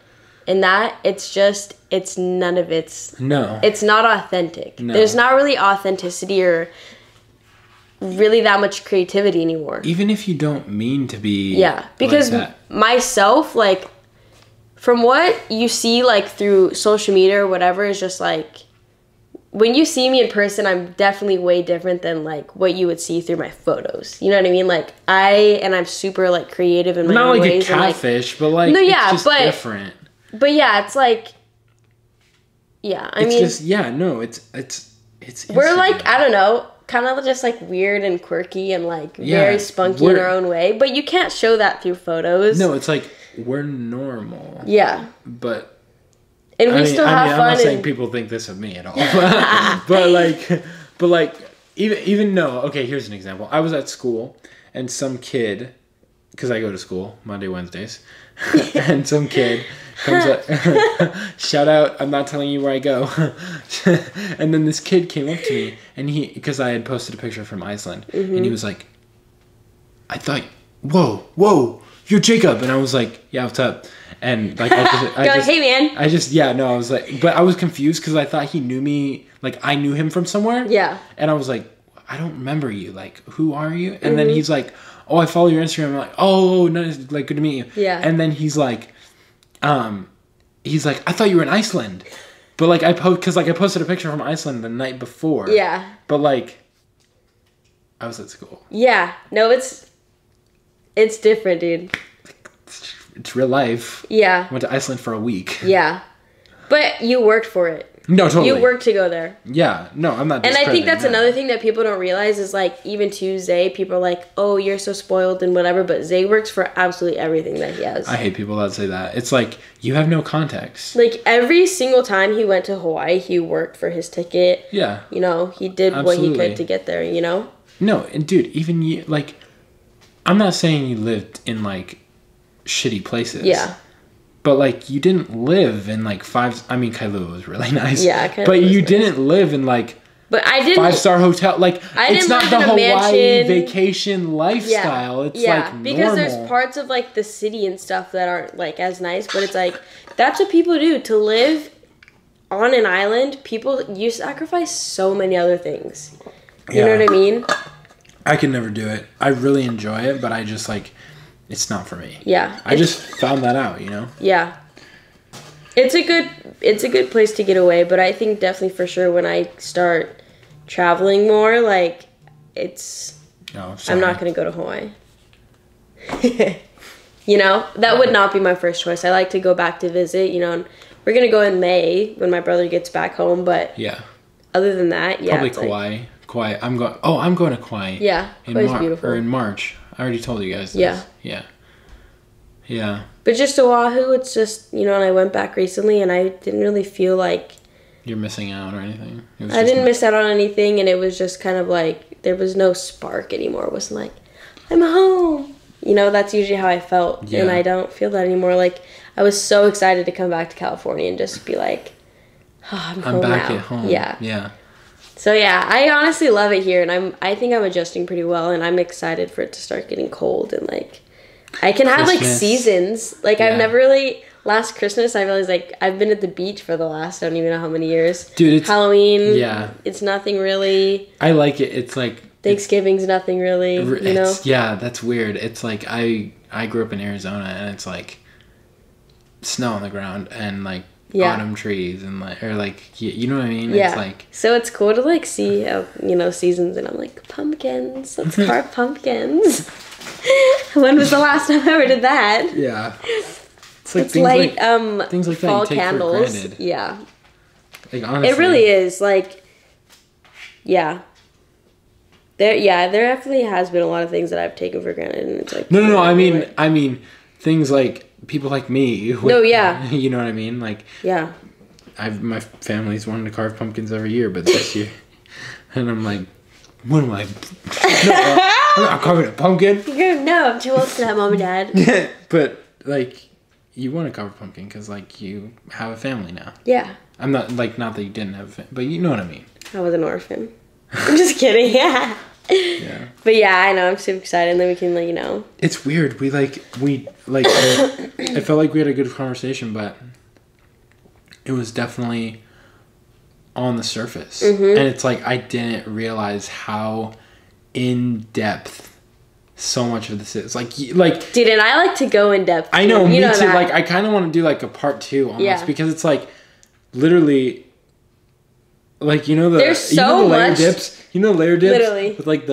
and that, it's none of it's not authentic. No. There's not really authenticity or really that much creativity anymore. even if you don't mean to be. Yeah, because like that. myself, like, from what you see, like, through social media or whatever, is just, like, when you see me in person, I'm definitely way different than, like, what you would see through my photos. You know what I mean? Like, I'm super, like, creative in my Not own like ways. a catfish, but like, No, yeah, it's just but- different. But yeah, it's like, yeah, I It's mean, just, yeah, no, it's we're, like, Instagram. I don't know, kind of just, like, weird and quirky and, like, Yeah, very spunky in our own way. But you can't show that through photos. No, it's like, we're normal. Yeah. But And we still have I'm fun. not saying and, people think this of me at all. but like, even no. Okay, here's an example. I was at school, and some kid, because I go to school Monday, Wednesdays, and some kid comes up. Shout out! I'm not telling you where I go. And then this kid came up to me, and because I had posted a picture from Iceland, and he was like, "I thought, whoa, you're Jacub," and I was like, "Yeah, what's up?" And like, hey man. I was like, but I was confused because I thought he knew me, like I knew him from somewhere. Yeah. And I was like, I don't remember you. Like, who are you? And then he's like, oh, I follow your Instagram. I'm like, oh, nice, like, good to meet you. Yeah. And then he's like, I thought you were in Iceland, but like I posted a picture from Iceland the night before. Yeah. But like, I was at school. Yeah. No, it's different, dude. It's real life. Yeah. Went to Iceland for a week. Yeah. But you worked for it. No, totally. You worked to go there. Yeah, no, I'm not. And I think that's discrediting that. another thing that people don't realize is, like, even to Zay, people are like, oh, you're so spoiled and whatever, but Zay works for absolutely everything that he has. I hate people that say that. It's like, you have no context. Like, every single time he went to Hawaii, he worked for his ticket. Yeah. You know, he did what he Absolutely. could to get there, you know? No, and dude, even you, like, I'm not saying you lived in, like, shitty places. Yeah. But, like, you didn't live in, like, Kailua was really nice. Yeah, Kailua But was you nice. didn't live in, like, But I didn't 5-star hotel. Like, I it's didn't not live the in a Hawaii mansion. vacation lifestyle. It's like because normal. there's parts of like the city and stuff that aren't like as nice, but it's like that's what people do to live on an island. You sacrifice so many other things. You know what I mean? I could never do it. I really enjoy it, but I just like it's not for me. Yeah. I just found that out, you know? Yeah. It's a good place to get away, but I think definitely for sure when I start traveling more, like I'm not going to go to Hawaii. You know, that would not be my first choice. I like to go back to visit, you know, and we're going to go in May when my brother gets back home, but yeah. Other than that, yeah. Probably Kauai. Kauai. I'm going to Kauai. Yeah. Kauai's beautiful. Or in March. I already told you guys this. Yeah. Yeah. Yeah. But just Oahu, it's just, you know, and I went back recently and I didn't really feel like you're missing out or anything. I didn't miss out on anything, and it was just kind of like there was no spark anymore. It wasn't like, I'm home. You know, that's usually how I felt, and I don't feel that anymore. Like, I was so excited to come back to California and just be like, oh, I'm back now. At home. Yeah. Yeah. So yeah, I honestly love it here, and I think I'm adjusting pretty well, and I'm excited for it to start getting cold and like I can have like seasons. Like I've never really. Last Christmas, I realized like I've been at the beach for the last I don't even know how many years. Dude, it's Halloween. Yeah, it's nothing really. I like it. It's like Thanksgiving's nothing really. You know. Yeah, that's weird. It's like I grew up in Arizona, and it's like snow on the ground and like autumn trees and like or like you know what I mean. Yeah. It's like so it's cool to like see you know seasons, and I'm like pumpkins. Let's carve pumpkins. When was the last time I ever did that? Yeah. It's like things like fall that you take candles. for granted. Yeah. Like honestly. It really is. Like yeah. There definitely has been a lot of things that I've taken for granted, and it's like No, I mean things like people like me. You know what I mean? Like yeah. My family's wanting to carve pumpkins every year, but this year and I'm like, what am I? No, I'm not carving a pumpkin. No, I'm too old for that, Mom and Dad. But like you want to carve a pumpkin because like you have a family now. Yeah. I'm not like not that you didn't have a family, but you know what I mean. I was an orphan. I'm just kidding. Yeah. Yeah. But yeah, I know. I'm super excited. And then we can like, you know. It's weird. We I felt like we had a good conversation, but it was definitely on the surface. Mm-hmm. And it's like I didn't realize how in depth so much of this is like dude, and I like to go in depth. I know, me too. That. Like I kind of want to do like a part 2 almost because it's like literally like there's so layer much dips. You know layer dips literally with like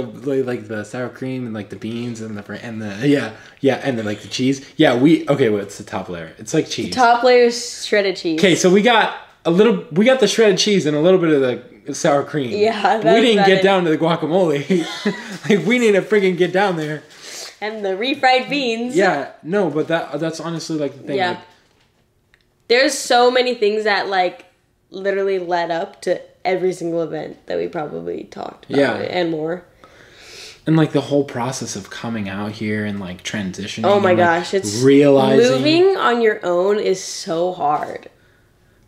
the sour cream and like the beans and the and then like the cheese. Yeah, what's the top layer? It's like cheese. The top layer is shredded cheese. Okay, so we got the shredded cheese and a little bit of the sour cream. Yeah, we didn't get down to the guacamole. Like we need to freaking get down there. And the refried beans. Yeah, no, but that's honestly like the thing. Yeah. Like, there's so many things that like literally led up to every single event that we probably talked about and more. And like the whole process of coming out here and like transitioning. Oh my and, gosh, like, it's realizing moving on your own is so hard.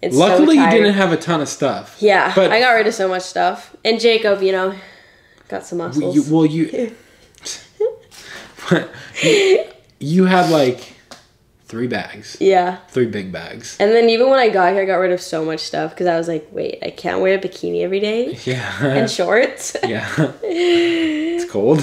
It's luckily so you didn't have a ton of stuff. Yeah, but I got rid of so much stuff. And Jacub, you know, got some muscles. You had like 3 bags. Yeah. 3 big bags. And then even when I got here, I got rid of so much stuff because I was like, wait, I can't wear a bikini every day. Yeah. And shorts. Yeah. It's cold.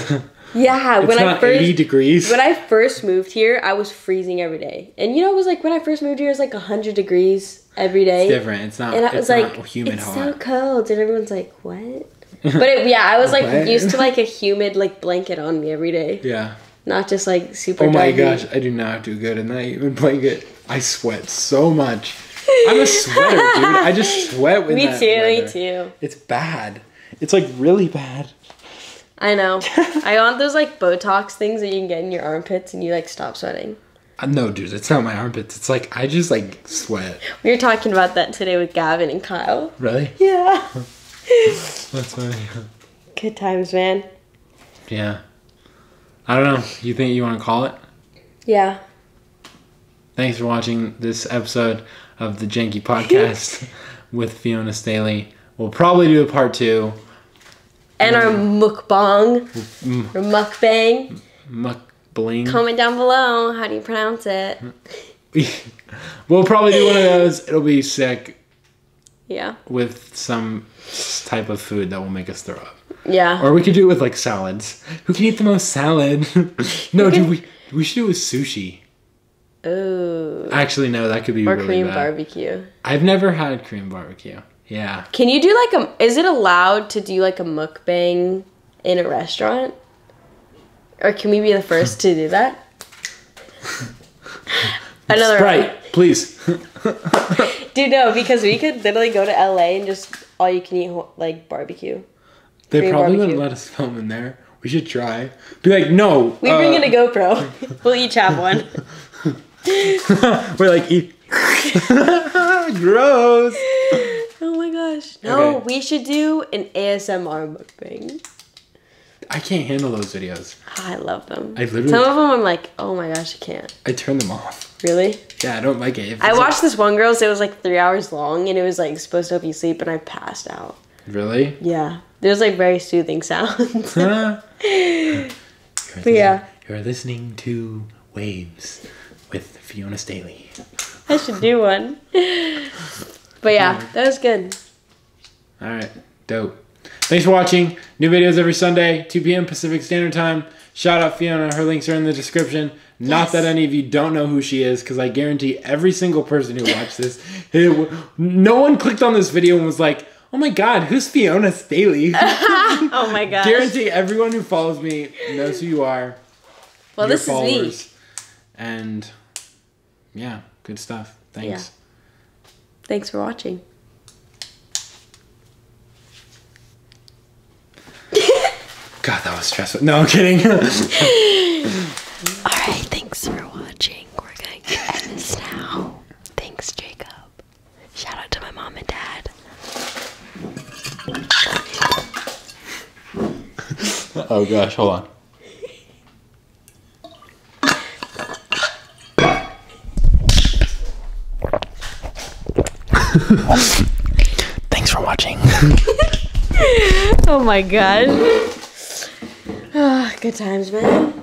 Yeah. It's not 80 degrees. When I first moved here, I was freezing every day. And you know, it was like when I first moved here, it was like 100 degrees every day. It's different. It's not. And I was like, humid it's hot. so cold, and everyone's like, what? But I was like used to like a humid like blanket on me every day. Yeah. Not just like super. Oh my gosh, I do not do good in that even blanket. I sweat so much. I'm a sweater, dude. I just sweat with that weather. Me too. It's bad. It's like really bad. I know. I want those like Botox things that you can get in your armpits and you like stop sweating. No, dude, it's not my armpits. It's like I just like sweat. We were talking about that today with Gavin and Kyle. Really? Yeah. That's funny. Good times, man. Yeah. I don't know. You think you want to call it? Yeah. Thanks for watching this episode of the Janky Podcast with Fiona Staley. We'll probably do a part 2. And our mukbang or mukbang. Mukbling. Comment down below. How do you pronounce it? We'll probably do one of those. It'll be sick Yeah. with some type of food that will make us throw up. Yeah. Or we could do it with like salads. Who can eat the most salad? No, dude, we should do it with sushi. Ooh. Actually, no, that could be Or really cream bad. barbecue. I've never had cream barbecue. Yeah. Can you do like is it allowed to do like a mukbang in a restaurant? Or can we be the first to do that? Another Sprite, please. Dude, no, because we could literally go to LA and just all you can eat like barbecue. They Cream probably barbecue. wouldn't let us film in there. We should try. Be like, no. We bring in a GoPro. We'll each have one. We're like, eat. Gross. Oh my gosh. No, Okay. we should do an ASMR mukbang. I can't handle those videos. I love them. I literally- Some of them I'm like, oh my gosh, I can't. I turn them off. Really? Yeah, I don't like it. If I it's watched this one girl's, it was like 3 hours long and it was like supposed to help you sleep and I passed out. Really? Yeah. There's like very soothing sounds. Huh? But yeah. You're listening to Waves with Fiona Staley. I should do one. But yeah, that was good. All right, dope. Thanks for watching. New videos every Sunday, 2 p.m. Pacific Standard Time. Shout out Fiona. Her links are in the description. Not that any of you don't know who she is, because I guarantee every single person who watched this, no one clicked on this video and was like, oh my God, who's Fiona Staley? Oh my gosh. Guarantee everyone who follows me knows who you are. Well, your this is me. And yeah, good stuff. Thanks. Thanks for watching. God, that was stressful. No, I'm kidding. Alright, thanks for watching. We're going to end this now. Thanks, Jacob. Shout out to my mom and dad. Oh gosh, hold on. Thanks for watching. Oh my god. Good times, man.